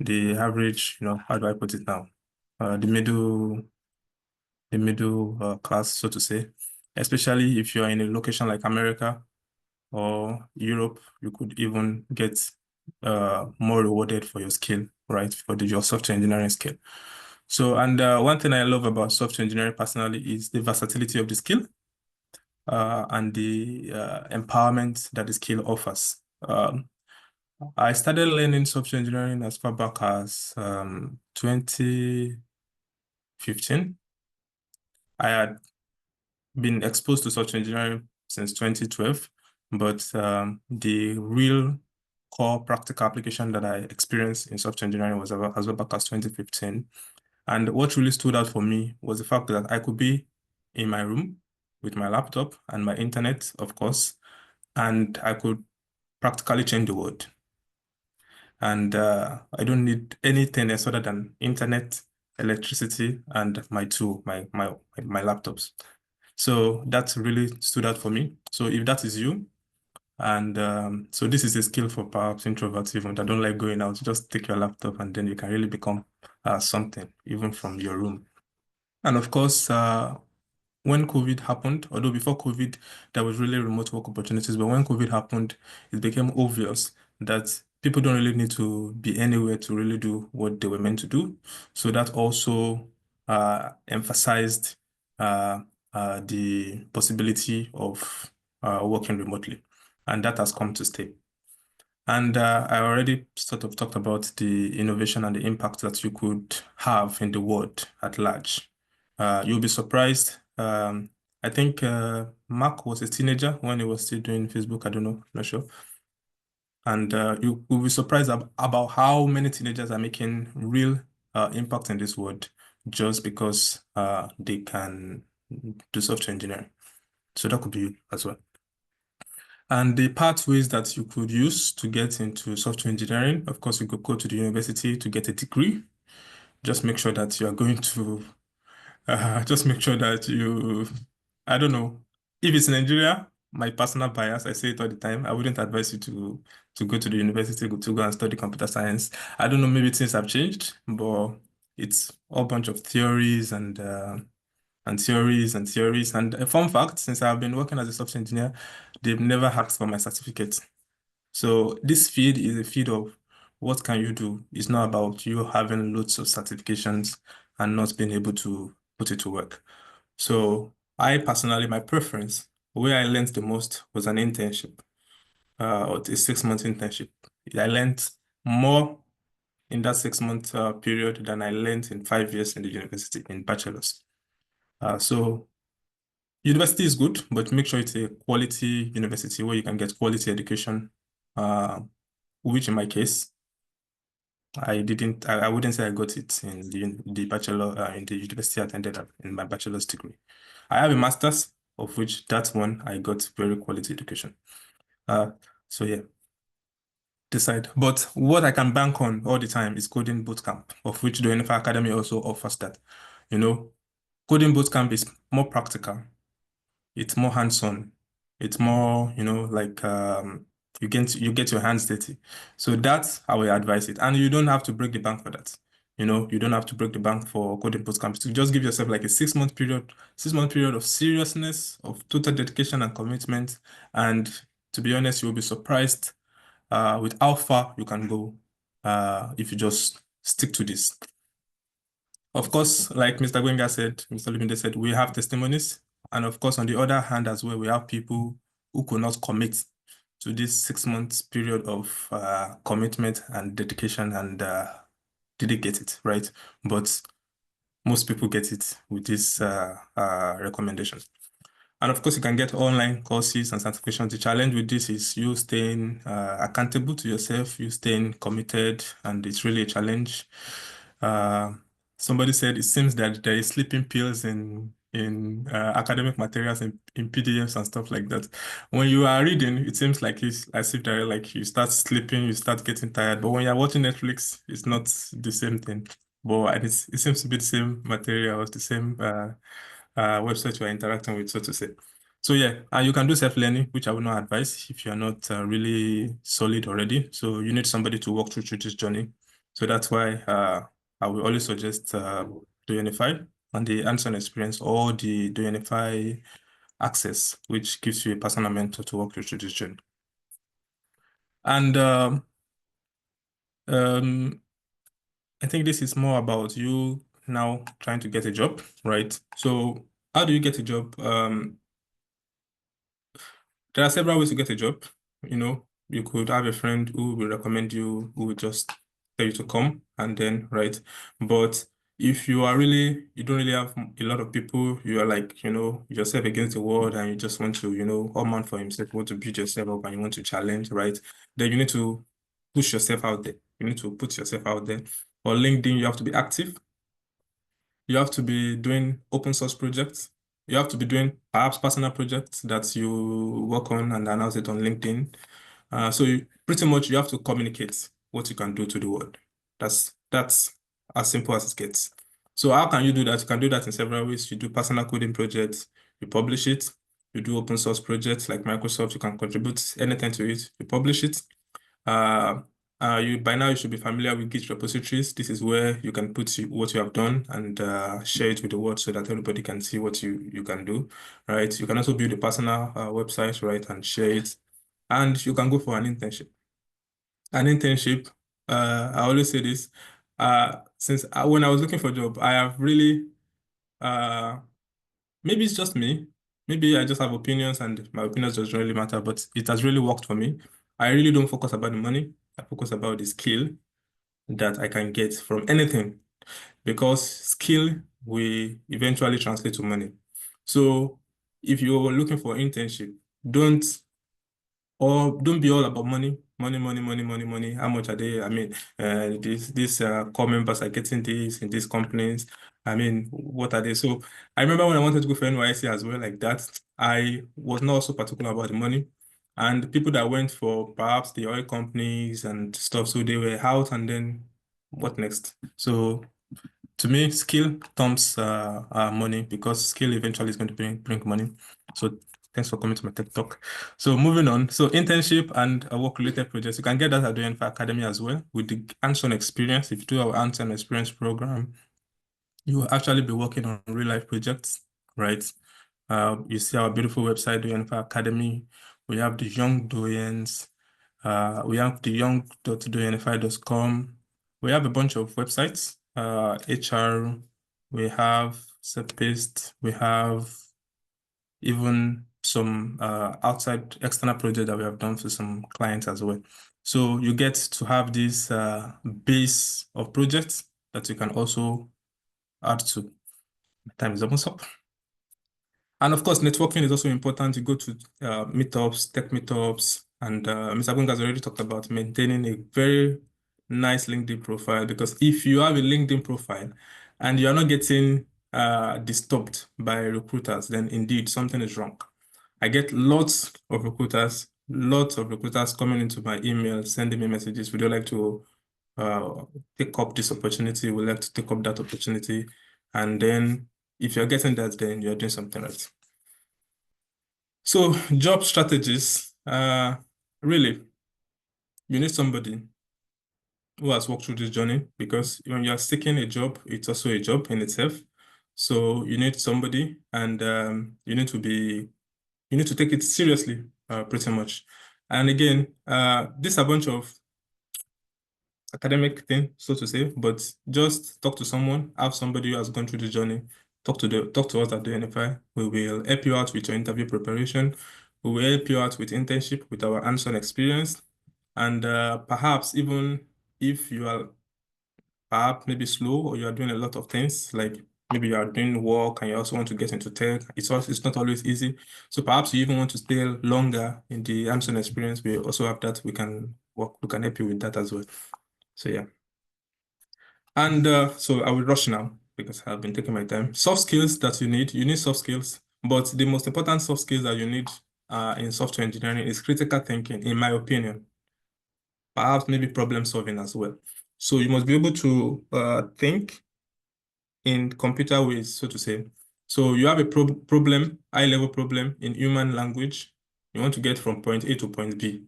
the average, how do I put it now? The middle class, so to say, especially if you're in a location like America or Europe, you could even get more rewarded for your skill, right? For your software engineering skill. So, and one thing I love about software engineering personally is the versatility of the skill and the empowerment that the skill offers. I started learning software engineering as far back as 2015. I had been exposed to software engineering since 2012, but the real core practical application that I experienced in software engineering was as well back as 2015. And what really stood out for me was the fact that I could be in my room with my laptop and my internet, of course, and I could practically change the world. And I don't need anything else other than internet, electricity, and my tool, my laptops. So that really stood out for me. So if that is you, and so this is a skill for perhaps introverts even that don't like going out, just take your laptop and then you can really become something even from your room. And of course, when COVID happened, although before COVID, there was really remote work opportunities, but when COVID happened, it became obvious that people don't really need to be anywhere to really do what they were meant to do. So that also emphasized the possibility of working remotely, and that has come to stay. And I already sort of talked about the innovation and the impact that you could have in the world at large. You'll be surprised. I think Mark was a teenager when he was still doing Facebook. I don't know, not sure. And you will be surprised about how many teenagers are making real impact in this world just because they can do software engineering. So that could be you as well. And the pathways that you could use to get into software engineering, of course, you could go to the university to get a degree. Just make sure that you are going to, just make sure that you, I don't know, if it's Nigeria, my personal bias, I say it all the time, I wouldn't advise you to go to the university to go and study computer science. I don't know, maybe things have changed, but it's a bunch of theories and and theories and theories. And a fun fact, since I've been working as a software engineer, they've never asked for my certificate. So this feed is a feed of what can you do. It's not about you having loads of certifications and not being able to put it to work. So I personally, my preference, where I learned the most was an internship, or a 6-month internship. I learned more in that 6-month period than I learned in 5 years in the university in bachelor's. So university is good, but make sure it's a quality university where you can get quality education, which in my case, I wouldn't say I got it in the bachelor, in the university I attended in my bachelor's degree. I have a master's, of which that one I got very quality education. So yeah, decide. But what I can bank on all the time is coding bootcamp, of which the Doyenify Academy also offers that. Coding bootcamp is more practical. It's more hands-on. It's more, like you get your hands dirty. So that's how I advise it. And you don't have to break the bank for that. You don't have to break the bank for coding bootcamp. So just give yourself like a 6-month period of seriousness, of total dedication and commitment. And to be honest, you'll be surprised with how far you can go if you just stick to this. Of course, like Mr. Gwenga said, Mr. Lumide said, we have testimonies. And of course, on the other hand as well, we have people who could not commit to this 6-month period of commitment and dedication and didn't get it, right? But most people get it with this recommendation. And of course, you can get online courses and certifications. The challenge with this is you staying accountable to yourself, you staying committed, and it's really a challenge. Somebody said it seems that there is sleeping pills in academic materials in PDFs and stuff like that. When you are reading, it seems like it's as if they're like you start sleeping, you start getting tired. But when you're watching Netflix, it's not the same thing. But it seems to be the same materials, the same website you're interacting with, so to say. So yeah, you can do self-learning, which I would not advise if you're not really solid already. So you need somebody to walk through this journey. So that's why I will always suggest Doyenify and the hands-on experience, or the Doyenify access, which gives you a personal mentor to walk you through this journey. And I think this is more about you now trying to get a job, right? So how do you get a job? There are several ways to get a job. You could have a friend who will recommend you, who will just tell you to come and then, right? But if you don't really have a lot of people, you are like, yourself against the world and you just want to, all man for himself, you want to build yourself up and you want to challenge, right? Then you need to push yourself out there. You need to put yourself out there. On LinkedIn, you have to be active. You have to be doing open source projects. You have to be doing perhaps personal projects that you work on and announce it on LinkedIn. So pretty much you have to communicate what you can do to the world. That's as simple as it gets. So how can you do that? You can do that in several ways. You do personal coding projects, you publish it. You do open source projects like Microsoft, you can contribute anything to it, you publish it. By now you should be familiar with Git repositories. This is where you can put what you have done and share it with the world so that everybody can see what you can do, right? You can also build a personal website, right, and share it. And you can go for an internship. An internship, I always say this, since when I was looking for a job, I have really, maybe it's just me, maybe I just have opinions and my opinions just really matter, but it has really worked for me. I really don't focus about the money. I focus about the skill that I can get from anything, because skill will eventually translate to money. So if you're looking for internship, don't be all about money. How much are they? I mean, these core members are getting this in these companies. I mean, what are they? So I remember when I wanted to go for NYC as well, like that, I was not so particular about the money. And people that went for perhaps the oil companies and stuff, so they were out, and then what next? So to me, skill trumps money, because skill eventually is going to bring money. So thanks for coming to my TED Talk. So moving on. So internship and work-related projects, you can get that at Doyenify Academy as well with the hands-on experience. If you do our hands-on experience program, you will actually be working on real-life projects. right? You see our beautiful website, Doyenify Academy. We have the Young Doyens. We have the young.doyenify.com. We have a bunch of websites, HR, we have self-paced, we have even some outside external projects that we have done for some clients as well. So you get to have this base of projects that you can also add to. My time is almost up. And of course, networking is also important. You go to meetups, tech meetups, and Mr. Gunga has already talked about maintaining a very nice LinkedIn profile, because if you have a LinkedIn profile and you're not getting disturbed by recruiters, then indeed something is wrong. I get lots of recruiters coming into my email, sending me messages. Would you like to take up this opportunity? Would you like to take up that opportunity? And then if you're getting that, then you're doing something right. So job strategies, really, you need somebody who has walked through this journey, because when you're seeking a job, it's also a job in itself. So you need somebody, and you need to take it seriously, pretty much. And again, this is a bunch of academic thing, so to say, but just talk to someone, have somebody who has gone through the journey, talk to us at Doyenify. We will help you out with your interview preparation. We will help you out with internship, with our hands-on experience. And perhaps even if you are perhaps maybe slow, or you are doing a lot of things, like maybe you are doing work and you also want to get into tech, it's not always easy. So perhaps you even want to stay longer in the hands-on experience. We also have that. We can help you with that as well. So yeah. And so I will rush now because I've been taking my time. Soft skills that you need soft skills, but the most important soft skills that you need in software engineering is critical thinking, in my opinion. Perhaps maybe problem solving as well. So you must be able to think in computer ways, so to say. So you have a problem, high-level problem in human language. You want to get from point A to point B.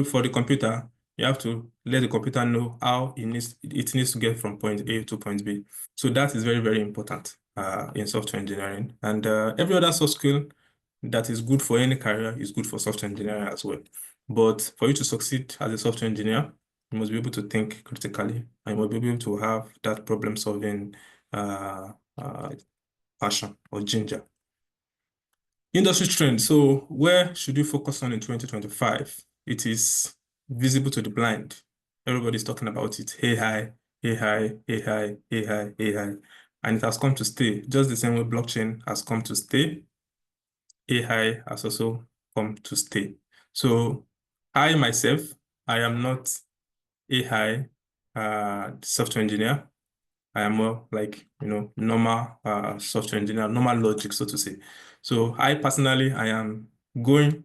For the computer, you have to let the computer know how it needs to get from point A to point B. So that is very, very important in software engineering. And every other soft skill that is good for any career is good for software engineering as well. But for you to succeed as a software engineer, you must be able to think critically, and you must be able to have that problem-solving passion or ginger. Industry trend. So where should you focus on in 2025? It is visible to the blind. Everybody's talking about it. AI, AI, AI, AI, AI. And it has come to stay. Just the same way blockchain has come to stay, AI has also come to stay. So I myself, I am not AI software engineer. I am more like, normal software engineer, normal logic, so to say. So I personally, I am going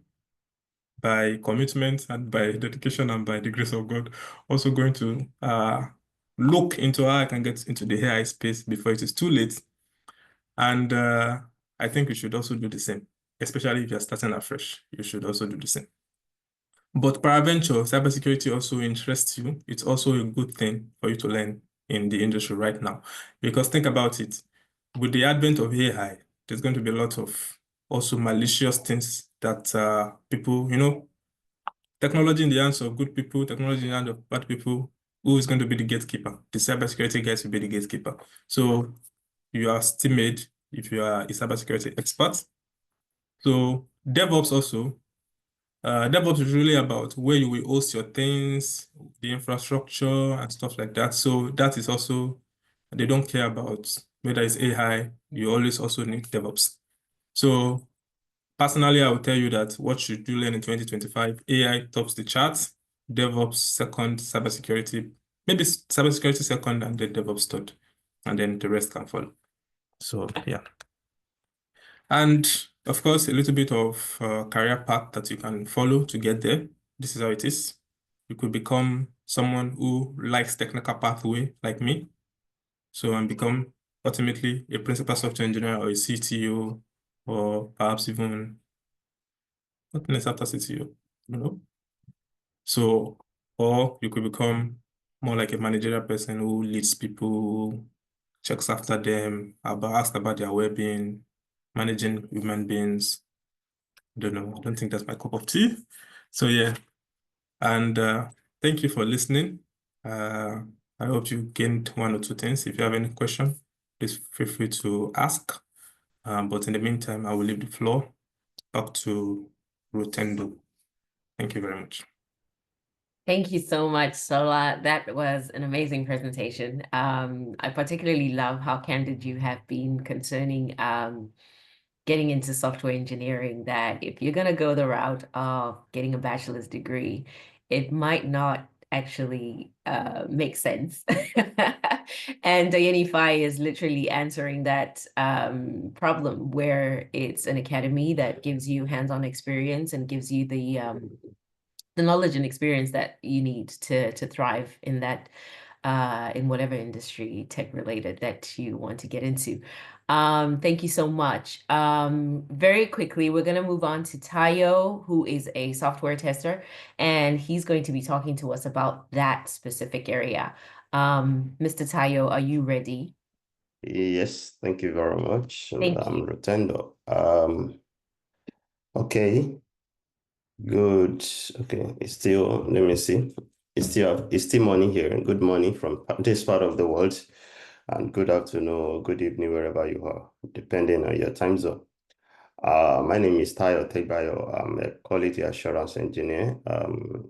by commitment and by dedication and by the grace of God, also going to look into how I can get into the AI space before it is too late. And I think you should also do the same, especially if you're starting afresh. You should also do the same. But peradventure, cybersecurity also interests you. It's also a good thing for you to learn in the industry right now. Because think about it, with the advent of AI, there's going to be a lot of also malicious things that people, technology in the hands of good people, technology in the hands of bad people, who is going to be the gatekeeper? The cybersecurity guys will be the gatekeeper. So you are still made if you are a cybersecurity expert. So DevOps also, DevOps is really about where you will host your things, the infrastructure and stuff like that. So that is also, they don't care about whether it's AI, you always also need DevOps. So personally, I will tell you that what should you learn in 2025? AI tops the charts, DevOps second, cybersecurity, maybe cybersecurity second, and then DevOps third, and then the rest can follow. So yeah. And of course, a little bit of career path that you can follow to get there. This is how it is. You could become someone who likes technical pathway like me. So and become ultimately a principal software engineer or a CTO, or perhaps even what next after CTO, So, or you could become more like a managerial person who leads people, checks after them, asks about their well-being, managing human beings. I don't know. I don't think that's my cup of tea. So yeah, and thank you for listening. I hope you gained one or two things. If you have any question, please feel free to ask. But in the meantime, I will leave the floor back to Rotendo. Thank you very much. Thank you so much, Sola. That was an amazing presentation. I particularly love how candid you have been concerning getting into software engineering, that if you're going to go the route of getting a bachelor's degree, it might not actually make sense. And Doyenify is literally answering that problem, where it's an academy that gives you hands-on experience and gives you the knowledge and experience that you need to thrive in that in whatever industry tech related that you want to get into. Thank you so much. Very quickly, we're going to move on to Tayo, who is a software tester, and he's going to be talking to us about that specific area. Mr. Tayo, are you ready? Yes, thank you very much. Thank I'm you. Rotendo. Okay, good. Okay, it's still, let me see. It's still morning here. Good morning from this part of the world, and good afternoon or good evening wherever you are, depending on your time zone. My name is Tayo Tegbayo. I'm a quality assurance engineer.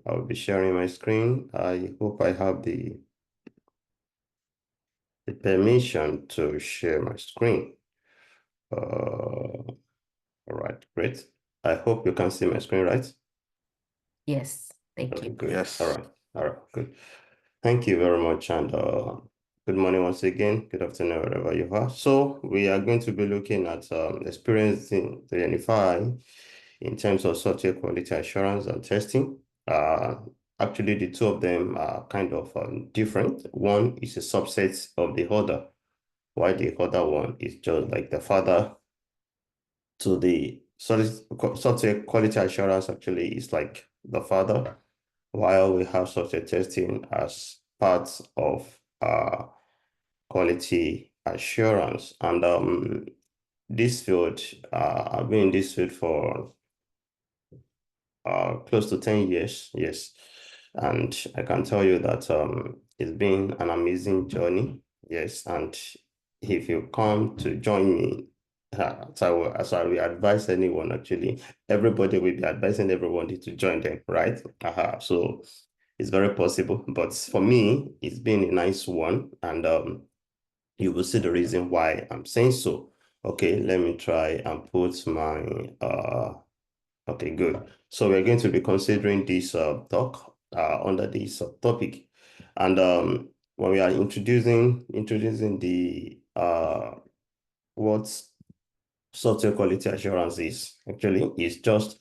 I'll be sharing my screen. I hope I have the permission to share my screen. All right, great. I hope you can see my screen, right? Yes, thank Okay, you. good. Yes. All right, good. Thank you very much, and good morning once again. Good afternoon, wherever you are. So we are going to be looking at experiencing Doyenify in terms of software quality assurance and testing. Actually, the two of them are kind of different. One is a subset of the other, while the other one is just like the father to the software quality assurance. Actually is like the father, while we have software testing as part of quality assurance. And this field, I've been in this field for close to 10 years, yes. And I can tell you that it's been an amazing journey, yes. And if you come to join me, as I will advise anyone, actually, everybody will be advising everybody to join them, right? So it's very possible. But for me, it's been a nice one. And you will see the reason why I'm saying so. Okay, let me try and put my okay, good. So we're going to be considering this talk under this topic. And when we are introducing the what software quality assurance is, actually is just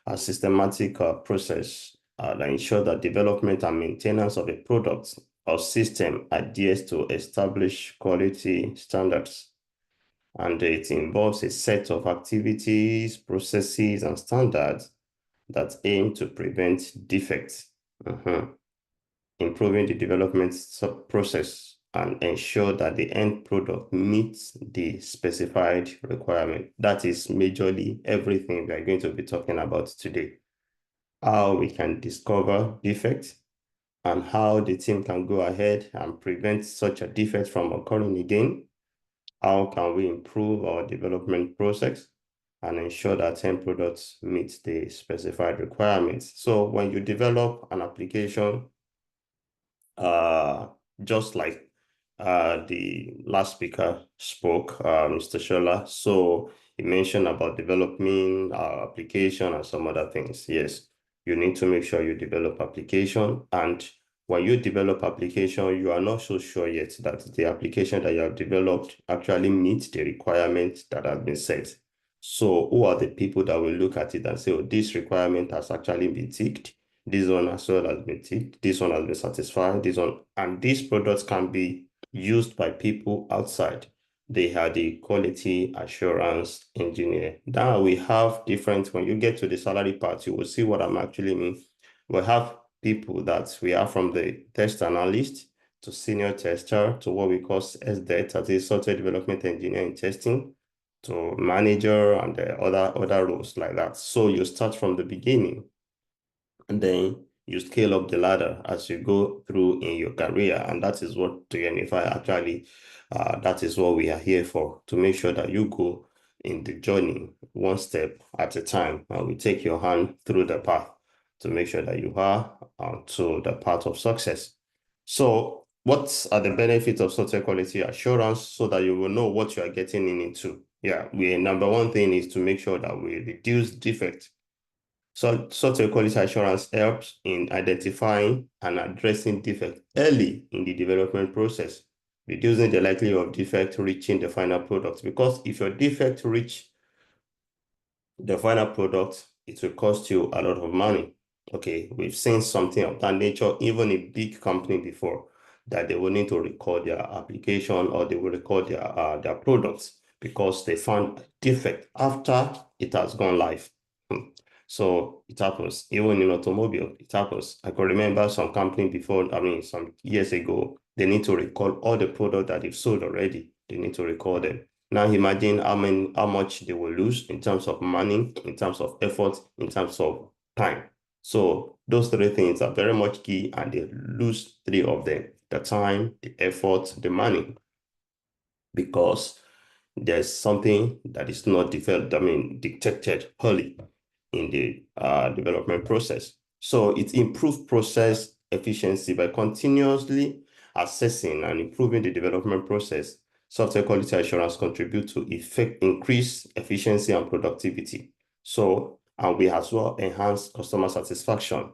a systematic process that ensures that development and maintenance of a product or system adheres to established quality standards. And it involves a set of activities, processes, and standards that aim to prevent defects, improving the development process, and ensure that the end product meets the specified requirement. That is majorly everything we are going to be talking about today. How we can discover defects and how the team can go ahead and prevent such a defect from occurring again. How can we improve our development process and ensure that end products meet the specified requirements? So when you develop an application, just like the last speaker spoke, Mr. Shola, so he mentioned about developing application and some other things. Yes, you need to make sure you develop application, and when you develop application, you are not so sure yet that the application that you have developed actually meets the requirements that have been set. So who are the people that will look at it and say, oh, this requirement has actually been ticked, this one as well has been ticked, this one has been satisfied, this one, and these products can be used by people outside. They are the quality assurance engineer. Now we have different, when you get to the salary part, you will see what I'm actually mean. We have people that we are from the test analyst to senior tester to what we call SDET, that is software development engineer in testing. to manager and the other roles like that. So you start from the beginning, and then you scale up the ladder as you go through in your career. And that is what Doyenify actually, that is what we are here for, to make sure that you go in the journey one step at a time, and we take your hand through the path to make sure that you are to the path of success. So what are the benefits of software quality assurance, so that you will know what you are getting into? Yeah, number one thing is to make sure that we reduce defects. So software quality assurance helps in identifying and addressing defects early in the development process, reducing the likelihood of defect reaching the final product. Because if your defect reach the final product, it will cost you a lot of money. Okay, we've seen something of that nature, even a big company before, that they will need to record their application, or they will record their products because they found a defect after it has gone live. So it happens. Even in automobile, it happens. I can remember some company before, some years ago, they need to record all the product that they've sold already. They need to record them. Now imagine how much they will lose in terms of money, in terms of effort, in terms of time. So those three things are very much key, and they lose three of them: the time, the effort, the money, because there's something that is not detected early in the development process. So it improves process efficiency by continuously assessing and improving the development process. Software quality assurance contribute to increase efficiency and productivity. So, and we as well enhance customer satisfaction.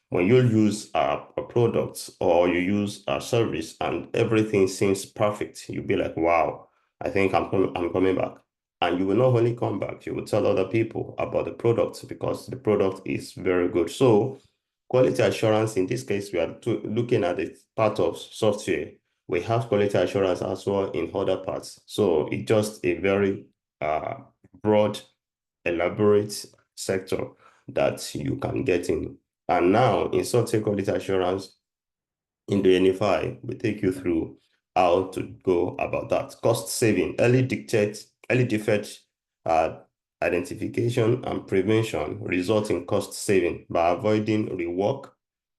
When you use a product, or you use a service, and everything seems perfect, you'll be like, wow, I think I'm coming back. And you will not only come back, you will tell other people about the product, because the product is very good. So quality assurance, in this case, we are looking at the part of software. We have quality assurance as well in other parts. So it's just a very broad, elaborate sector that you can get in. And now in software quality assurance, in Doyenify, we take you through how to go about that. Cost saving, early defect identification and prevention result in cost saving by avoiding rework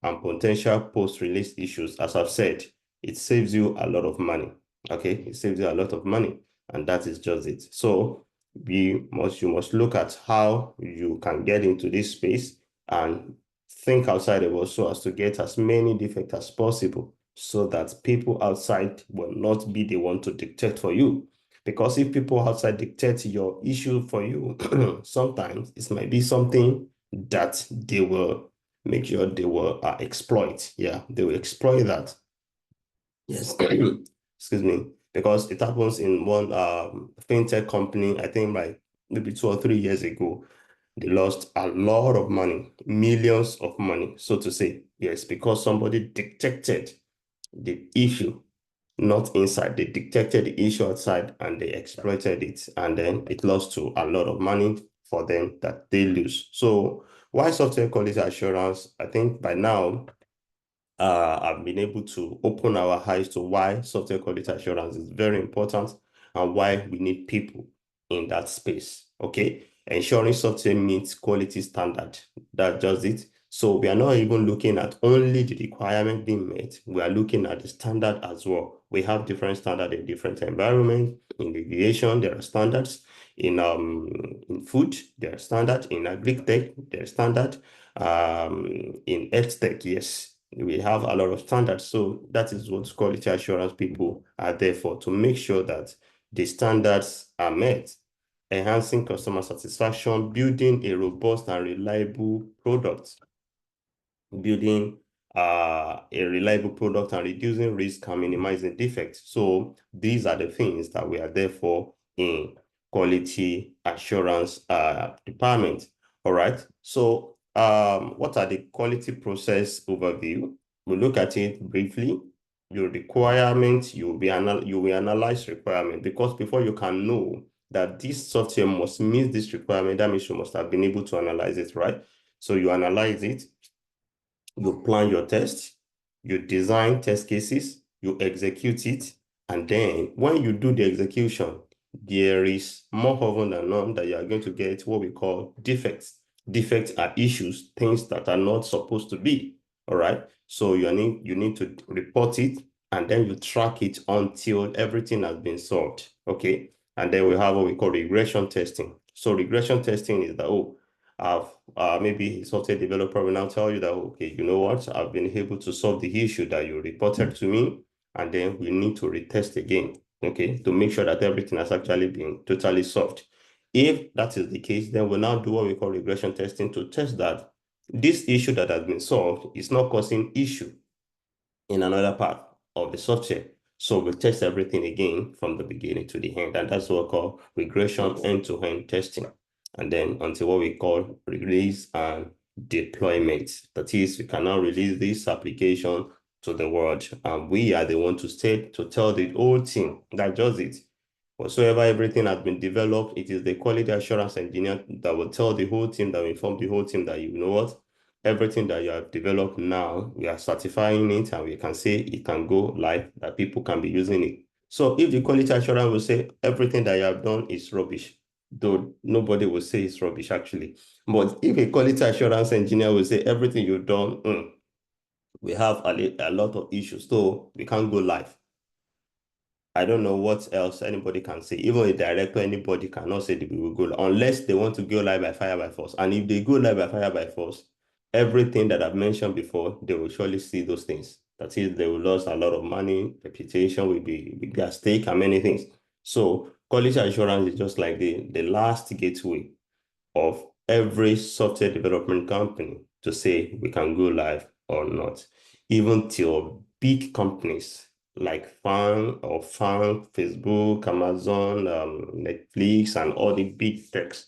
and potential post-release issues. As I've said, it saves you a lot of money. Okay, it saves you a lot of money, and that is just it. So you must look at how you can get into this space and think outside the box, so as to get as many defects as possible, so that people outside will not be the one to dictate for you. Because if people outside dictate your issue for you, sometimes it might be something that they will make sure they will exploit. Yeah, they will exploit that. Yes, excuse me, because it happens in one fintech company, I think like maybe 2 or 3 years ago. They lost a lot of money, millions of money, so to say. Yes, because somebody detected the issue, not inside. They detected the issue outside, and they exploited it. And then it lost to a lot of money for them that they lose. So why software quality assurance? I think by now, I've been able to open our eyes to why software quality assurance is very important, and why we need people in that space. Okay, ensuring software meets quality standard. That's just it. So we are not even looking at only the requirement being met. We are looking at the standard as well. We have different standards in different environments. In aviation, there are standards. In food, there are standards. In agri-tech, there are standards. In health tech, yes, we have a lot of standards. So that is what quality assurance people are there for, to make sure that the standards are met, enhancing customer satisfaction, building a robust and reliable product, building a reliable product, and reducing risk and minimizing defects. So these are the things that we are there for in quality assurance department. All right. So what are the quality process overview? We'll look at it briefly. Your requirements, you will analyze requirement, because before you can know that this software must meet this requirement, that means you must have been able to analyze it, right? So you analyze it, you plan your test, you design test cases, you execute it, and then when you do the execution, there is more often than not that you are going to get what we call defects. Defects are issues, things that are not supposed to be. All right. So you need to report it, and then you track it until everything has been solved. Okay. And then we have what we call regression testing. So regression testing is that, maybe a software developer will now tell you that, okay, you know what, I've been able to solve the issue that you reported to me, and then we need to retest again, okay, to make sure that everything has actually been totally solved. If that is the case, then we'll now do what we call regression testing to test that this issue that has been solved is not causing issue in another part of the software. So we test everything again from the beginning to the end, and that's what we call regression end-to-end testing. And then until what we call release and deployment. That is, we can now release this application to the world, and we are the one to tell the whole team that does it. Whatsoever everything has been developed, it is the quality assurance engineer that will tell the whole team, that will inform the whole team that, you know what, everything that you have developed now, we are certifying it, and we can say it can go live, that people can be using it. So if the quality assurance will say everything that you have done is rubbish, though nobody will say it's rubbish actually. But if a quality assurance engineer will say everything you've done, we have a lot of issues, so we can't go live. I don't know what else anybody can say. Even a director, anybody cannot say that we will go live, unless they want to go live by fire by force. And if they go live by fire by force, everything that I've mentioned before, they will surely see those things. That is, they will lose a lot of money, reputation will be at stake, and many things. So quality assurance is just like the last gateway of every software development company to say we can go live or not. Even till big companies like Fan, Facebook, Amazon, Netflix, and all the big techs,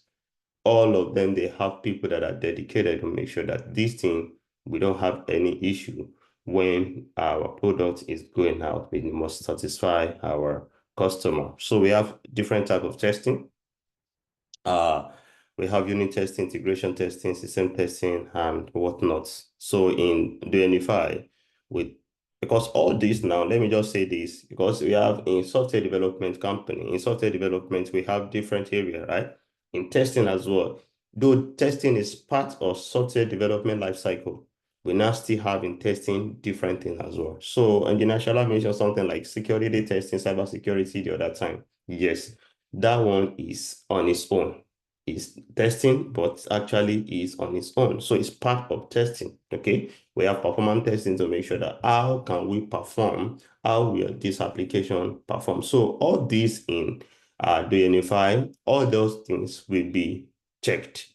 all of them, they have people that are dedicated to make sure that this thing, we don't have any issue when our product is going out. We must satisfy our customer. So we have different type of testing. We have unit testing, integration testing, system testing, and whatnot. So in Doyenify, because all this now, let me just say this, because we have in software development company, in software development, we have different area, right? In testing as well. Though testing is part of software development lifecycle, we now still have in testing different things as well. So, and Shala mentioned something like security testing, cybersecurity the other time. Yes, that one is on its own. It's testing, but actually is on its own. So it's part of testing, okay? We have performance testing to make sure that how can we perform, how will this application perform? So all these in Doyenify, all those things will be checked.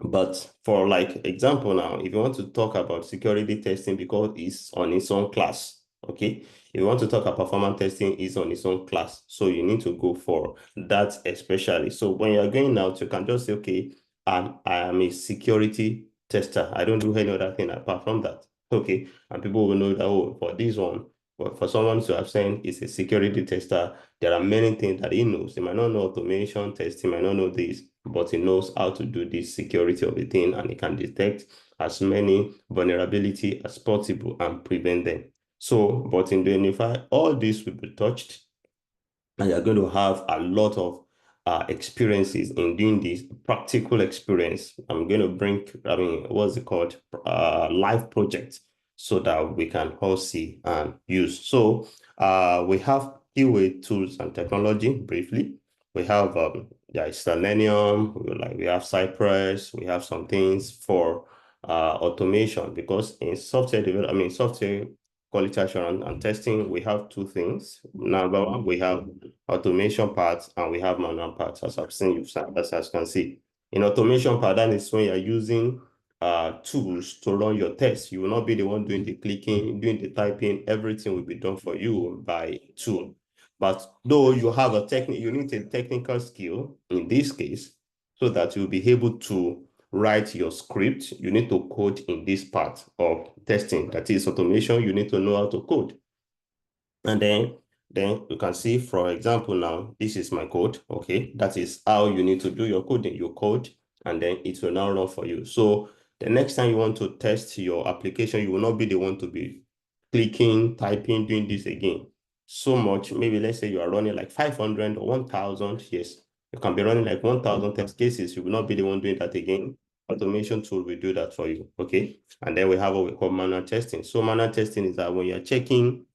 But for like example now, if you want to talk about security testing, because it's on its own class, okay? If you want to talk about performance testing, it's on its own class. So you need to go for that especially. So when you're going out, you can just say, okay, I am a security tester. I don't do any other thing apart from that, okay? And people will know that, oh, for this one, but for someone to have said it's a security tester, there are many things that he knows. He might not know automation testing, might not know this, but he knows how to do this security of the thing, and he can detect as many vulnerability as possible and prevent them. So, but in Doyenify, all this will be touched, and you're going to have a lot of experiences in doing this practical experience. I'm going to bring, what's it called? Live projects, so that we can all see and use. So we have QA tools and technology briefly. We have Selenium, we have Cypress, we have some things for automation, because in software development, software quality assurance and testing, we have two things. Number one, we have automation parts and we have manual parts, as I've seen, as you can see. In automation part, that is when you're using tools to run your tests. You will not be the one doing the clicking, doing the typing. Everything will be done for you by tool. But though you have you need a technical skill in this case, so that you'll be able to write your script. You need to code in this part of testing. That is automation. You need to know how to code. And then you can see, for example, now, this is my code, okay? That is how you need to do your coding. You code, and then it will now run for you. So the next time you want to test your application, you will not be the one to be clicking, typing, doing this again. so much. Maybe let's say you are running like 500 or 1,000. Yes, you can be running like 1,000 test cases. You will not be the one doing that again. Automation tool will do that for you. Okay. And then we have what we call manual testing. So manual testing is that when you're checking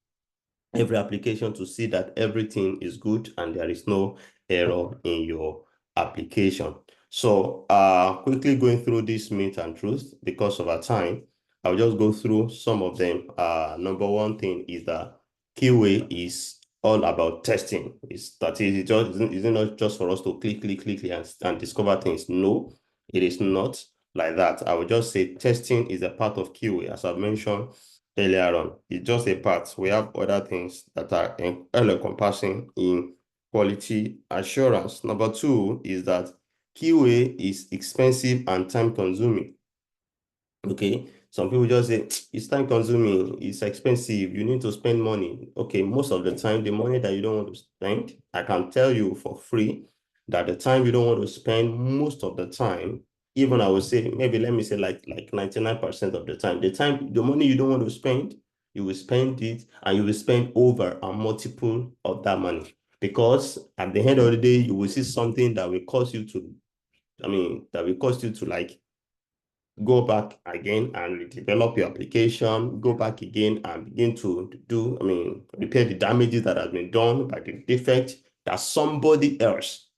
every application to see that everything is good and there is no error in your application. So quickly going through this myth and truth because of our time, I'll just go through some of them. Number one thing is that QA is all about testing. It's not just for us to click and discover things. No, it is not like that. I would just say testing is a part of QA, as I've mentioned earlier on. It's just a part. We have other things that are encompassing in quality assurance. Number two is that QA is expensive and time consuming. Okay, some people just say it's time consuming, it's expensive, you need to spend money. Okay, most of the time, the money that you don't want to spend, I can tell you for free that the time you don't want to spend most of the time, even I would say, maybe let me say like 99% of the time, the money you don't want to spend, you will spend it and you will spend over a multiple of that money. Because at the end of the day, you will see something that will cause you to, like go back again and develop your application, go back again and begin to repair the damages that has been done by the defect that somebody else.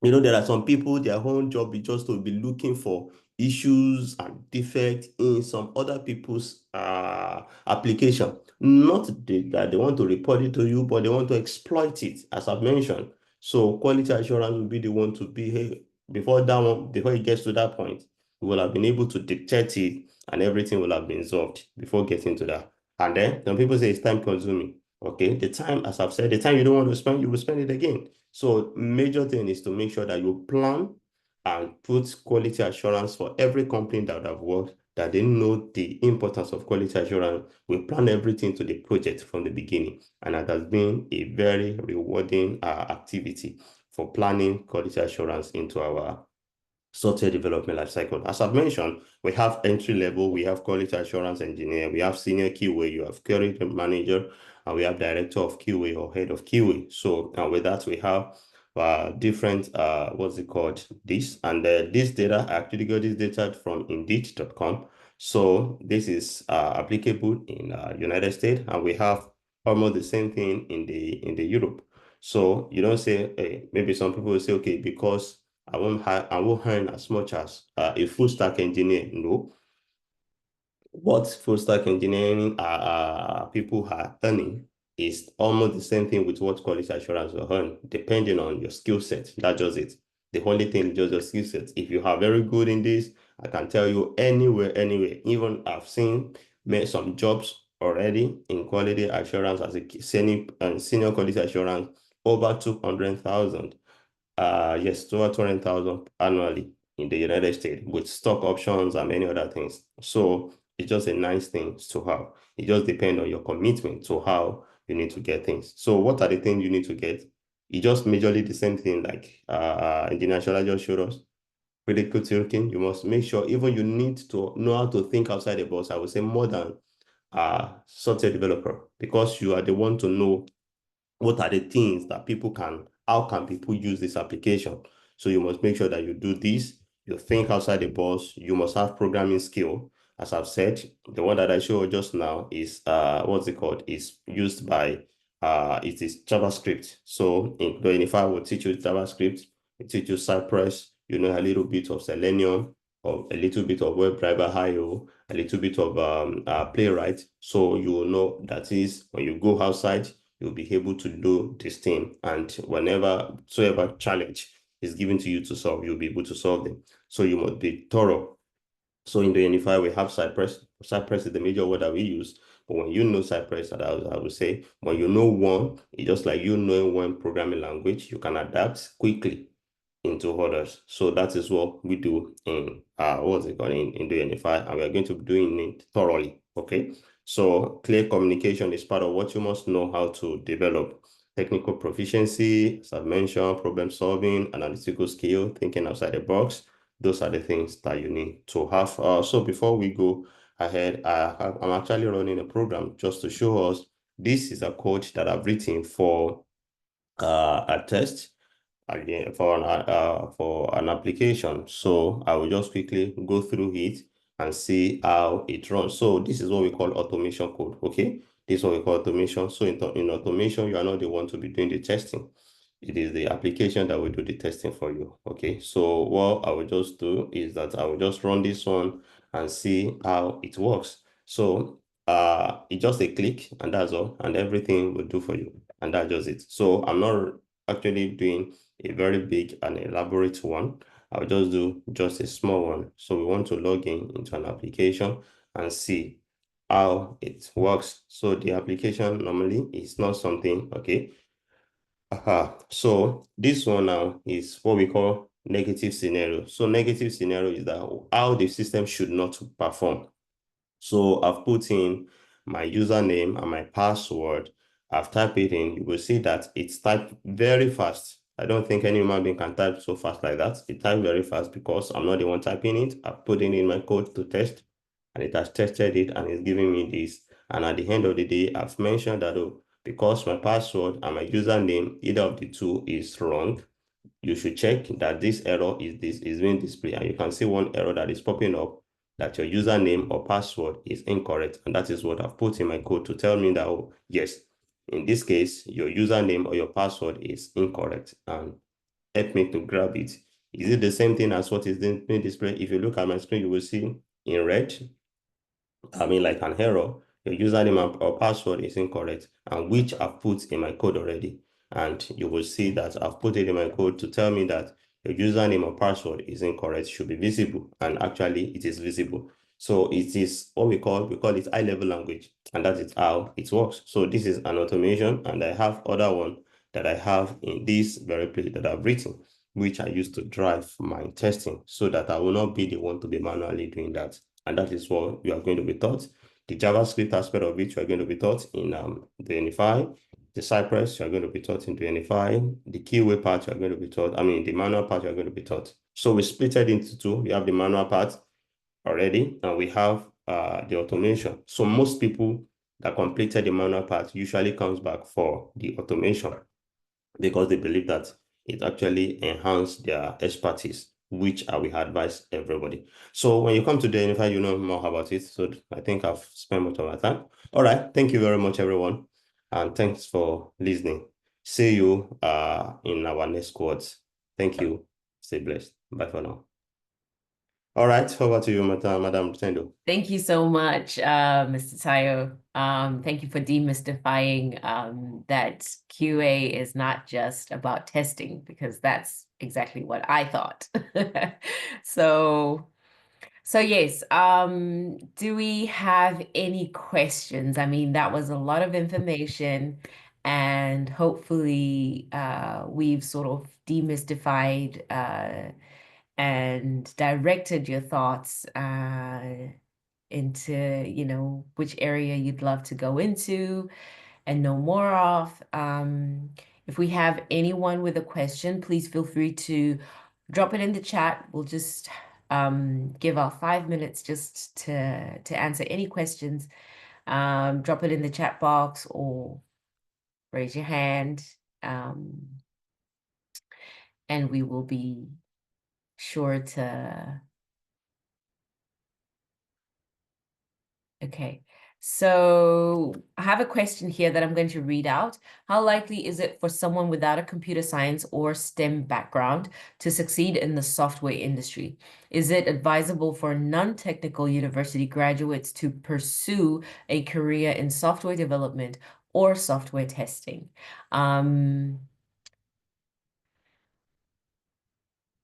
There are some people, their whole job is just to be looking for issues and defects in some other people's application. Not that they want to report it to you, but they want to exploit it, as I've mentioned. So quality assurance will be the one to be, hey, before it gets to that point, we will have been able to detect it and everything will have been solved before getting to that. And then some people say it's time consuming. Okay, the time, as I've said, the time you don't want to spend, you will spend it again. So major thing is to make sure that you plan and put quality assurance for every company that have worked, that they know the importance of quality assurance. We plan everything to the project from the beginning. And that has been a very rewarding activity for planning quality assurance into our software development lifecycle. As I've mentioned, we have entry level, we have quality assurance engineer, we have senior QA, you have quality manager, and we have director of QA or head of QA. So with that, we have different, what's it called, this. And this data, I actually got this data from indeed.com. So this is applicable in United States, and we have almost the same thing in the Europe. So you don't say, hey, maybe some people will say, okay, because I won't earn as much as a full stack engineer. No. What full stack engineering people are earning is almost the same thing with what quality assurance will earn, depending on your skill set. That's just it. The only thing is just your skill set. If you are very good in this, I can tell you anywhere. Even I've seen some jobs already in quality assurance as a senior quality assurance over 200,000. Yes, over 200,000 annually in the United States with stock options and many other things. So it's just a nice thing to have. It just depends on your commitment to how you need to get things. So what are the things you need to get? It just majorly the same thing like Engineer Shola just showed us. Critical thinking, you must make sure even you need to know how to think outside the box. I would say more than software developer, because you are the one to know what are the things that how can people use this application? So you must make sure that you do this, you think outside the box, you must have programming skill. As I've said, the one that I showed just now is, what's it called? Is used by, it is JavaScript. So in Doyenify will teach you JavaScript, it teach you Cypress, you know, a little bit of Selenium, or a little bit of WebDriver IO, a little bit of Playwright. So you will know that is when you go outside, you'll be able to do this thing. And whatsoever challenge is given to you to solve, you'll be able to solve them. So you must be thorough. So in Doyenify, we have Cypress. Cypress is the major word that we use. But when you know Cypress, I would say, when you know one, it's just like you know one programming language, you can adapt quickly into others. So that is what we do in in Doyenify, and we are going to be doing it thoroughly. Okay. So clear communication is part of what you must know how to develop. Technical proficiency, as I've mentioned, problem solving, analytical skill, thinking outside the box. Those are the things that you need to have. So before we go ahead, I'm actually running a program just to show us this is a code that I've written for a test, again, for an application. So I will just quickly go through it and see how it runs. So this is what we call automation code, okay? This is what we call automation. So in automation, you are not the one to be doing the testing. It is the application that will do the testing for you, okay? So what I will just do is that I will just run this one and see how it works. So it's just a click and that's all, and everything will do for you, and that's just it. So I'm not actually doing a very big and elaborate one. I'll just do just a small one. So we want to log in into an application and see how it works. So the application normally is not something, okay. So this one now is what we call negative scenario. So negative scenario is that how the system should not perform. So I've put in my username and my password. I've typed it in. You will see that it's typed very fast. I don't think any human being can type so fast like that. It typed very fast because I'm not the one typing it. I've put it in my code to test, and it has tested it and it's giving me this. And at the end of the day, I've mentioned that, oh, because my password and my username, either of the two is wrong, you should check that this error is being displayed. And you can see one error that is popping up, that your username or password is incorrect. And that is what I've put in my code to tell me that, oh, yes, in this case, your username or your password is incorrect, and help me to grab it. Is it the same thing as what is being displayed? If you look at my screen, you will see in red, like an error, your username or password is incorrect, and which I've put in my code already. And you will see that I've put it in my code to tell me that your username or password is incorrect, should be visible, and actually it is visible. So it is what we call it high-level language, and that is how it works. So this is an automation, and I have other one that I have in this very place that I've written, which I use to drive my testing, so that I will not be the one to be manually doing that. And that is what you are going to be taught. The JavaScript aspect of it, you are going to be taught in Doyenify. The Cypress, you are going to be taught in Doyenify. The keyway part, you are going to be taught. The manual part, you are going to be taught. So we split it into two. We have the manual part already, and we have the automation. So most people that completed the manual part usually comes back for the automation, because they believe that it actually enhances their expertise, which I will advise everybody. So when you come to Doyenify, you know more about it. So I think I've spent much of my time. All right. Thank you very much, everyone. And thanks for listening. See you in our next quads. Thank you. Stay blessed. Bye for now. All right, over to you, Madam Tendo. Thank you so much, Mr. Tayo. Thank you for demystifying that QA is not just about testing, because that's exactly what I thought. So yes, do we have any questions? I mean, that was a lot of information, and hopefully we've sort of demystified and directed your thoughts into, which area you'd love to go into and know more of. If we have anyone with a question, please feel free to drop it in the chat. We'll just give our 5 minutes just to answer any questions. Drop it in the chat box or raise your hand, and we will be sure to. Okay, so I have a question here that I'm going to read out. How likely is it for someone without a computer science or STEM background to succeed in the software industry? Is it advisable for non-technical university graduates to pursue a career in software development or software testing?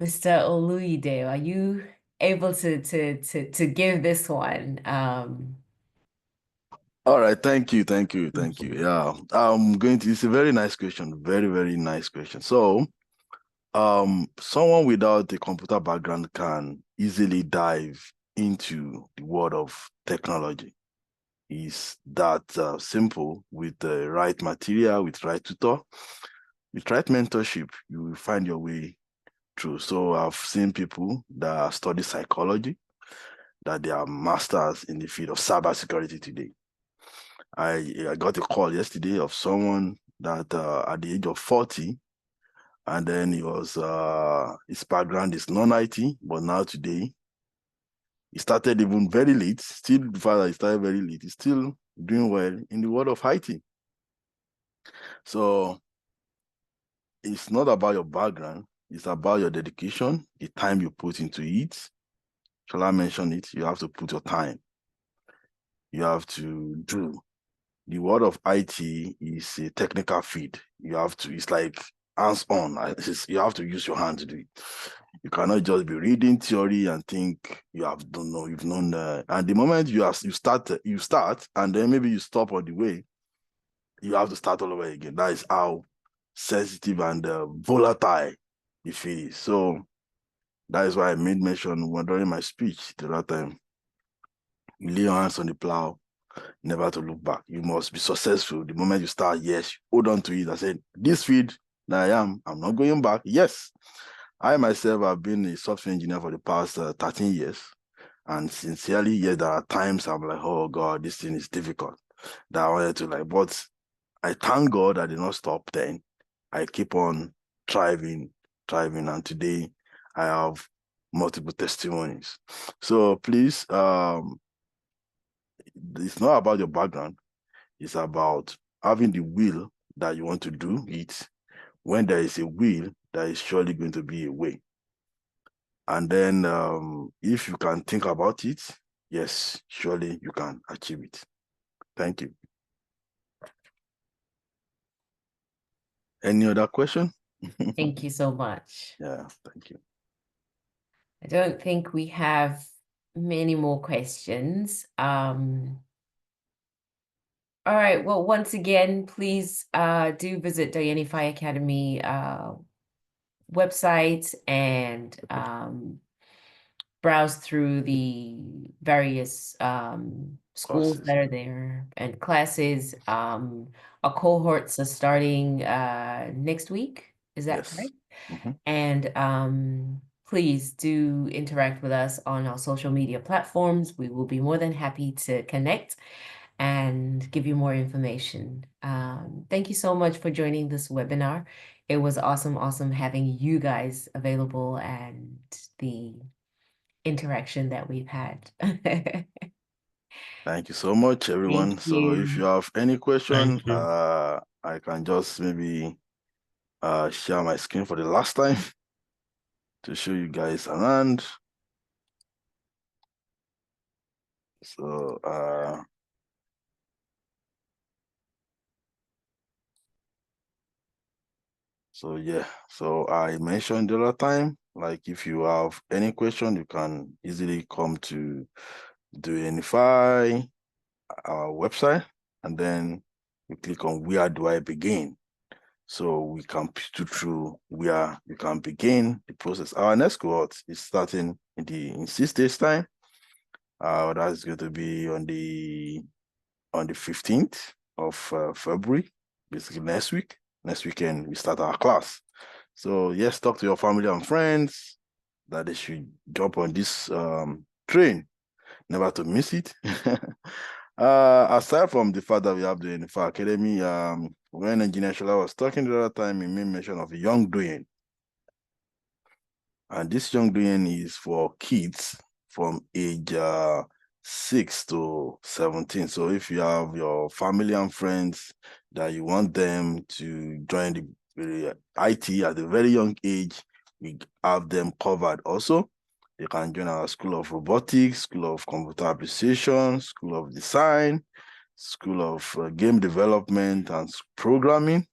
Mr. Oluyide, are you able to give this one? All right, thank you. Yeah, it's a very nice question, very, very nice question. So, someone without a computer background can easily dive into the world of technology. It's that simple. With the right material, with right tutor, with right mentorship, you will find your way through. So I've seen people that study psychology, that they are masters in the field of cybersecurity today. I got a call yesterday of someone that at the age of 40, and then he was his background is non-IT, but now today he started even very late. Still, the fact that he started very late, he's still doing well in the world of IT. So it's not about your background, it's about your dedication, the time you put into it. Shall I mention it? You have to put your time. You have to do. The world of IT is a technical field. You have to, it's like hands-on. You have to use your hand to do it. You cannot just be reading theory and think you have don't know, you've known. And the moment you start, and then maybe you stop on the way, you have to start all over again. That is how sensitive and volatile the field is. So that is why I made mention during my speech the last time. You lay your hands on the plow, never to look back. You must be successful. The moment you start, yes, hold on to it. I said, this field that I'm not going back. Yes, I myself have been a software engineer for the past 13 years. And sincerely, yes, there are times I'm like, oh God, this thing is difficult. That I wanted to like, but I thank God I did not stop then. I keep on thriving, and today I have multiple testimonies. So please, it's not about your background. It's about having the will that you want to do it. When there is a will, there is surely going to be a way. And then if you can think about it, yes, surely you can achieve it. Thank you. Any other question? Thank you so much. Yeah, thank you. I don't think we have many more questions. All right, well, once again, please do visit Doyenify Academy website and browse through the various schools that are there and classes. Our cohorts are starting next week. Is that correct? Mm-hmm. And please do interact with us on our social media platforms. We will be more than happy to connect and give you more information. Thank you so much for joining this webinar. It was awesome having you guys available and the interaction that we've had. Thank you so much, everyone. Thank So you. if you have any question, Thank you. I can just maybe share my screen for the last time to show you guys around. So yeah, so I mentioned the other time, like if you have any question, you can easily come to Doyenify, our website, and then you click on where do I begin? So we can put you through where you can begin the process. Our next cohort is starting in 6 days time. That's going to be on the 15th of February, basically next week. Next weekend, we start our class. So yes, talk to your family and friends that they should jump on this train, never to miss it. Aside from the fact that we have the Doyenify Academy, when Engineer Shola was talking the other time, he made mention of a young Doyen. And this young Doyen is for kids from age 6 to 17. So if you have your family and friends that you want them to join the IT at a very young age, we have them covered also. They can join our School of Robotics, School of Computer Appreciation, School of Design, School of Game Development and Programming,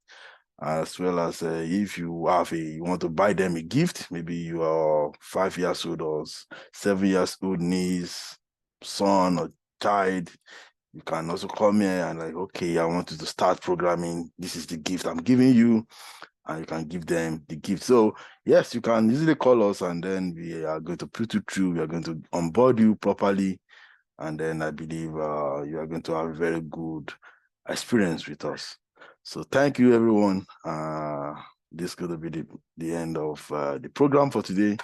as well as if you want to buy them a gift, maybe you are 5 years old or 7 years old niece, son or child, you can also come here and like, okay, I want you to start programming. This is the gift I'm giving you, and you can give them the gift. So yes, you can easily call us, and then we are going to put you through. We are going to onboard you properly, and then I believe you are going to have a very good experience with us. So thank you, everyone. This is going to be the end of the program for today.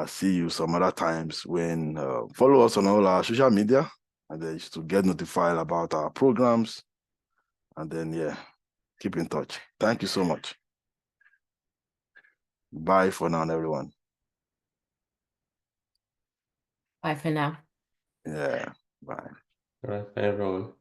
See you some other times when follow us on all our social media. and then to get notified about our programs. And then, yeah, keep in touch. Thank you so much. Bye for now, everyone. Bye for now. Yeah, bye. All right, everyone.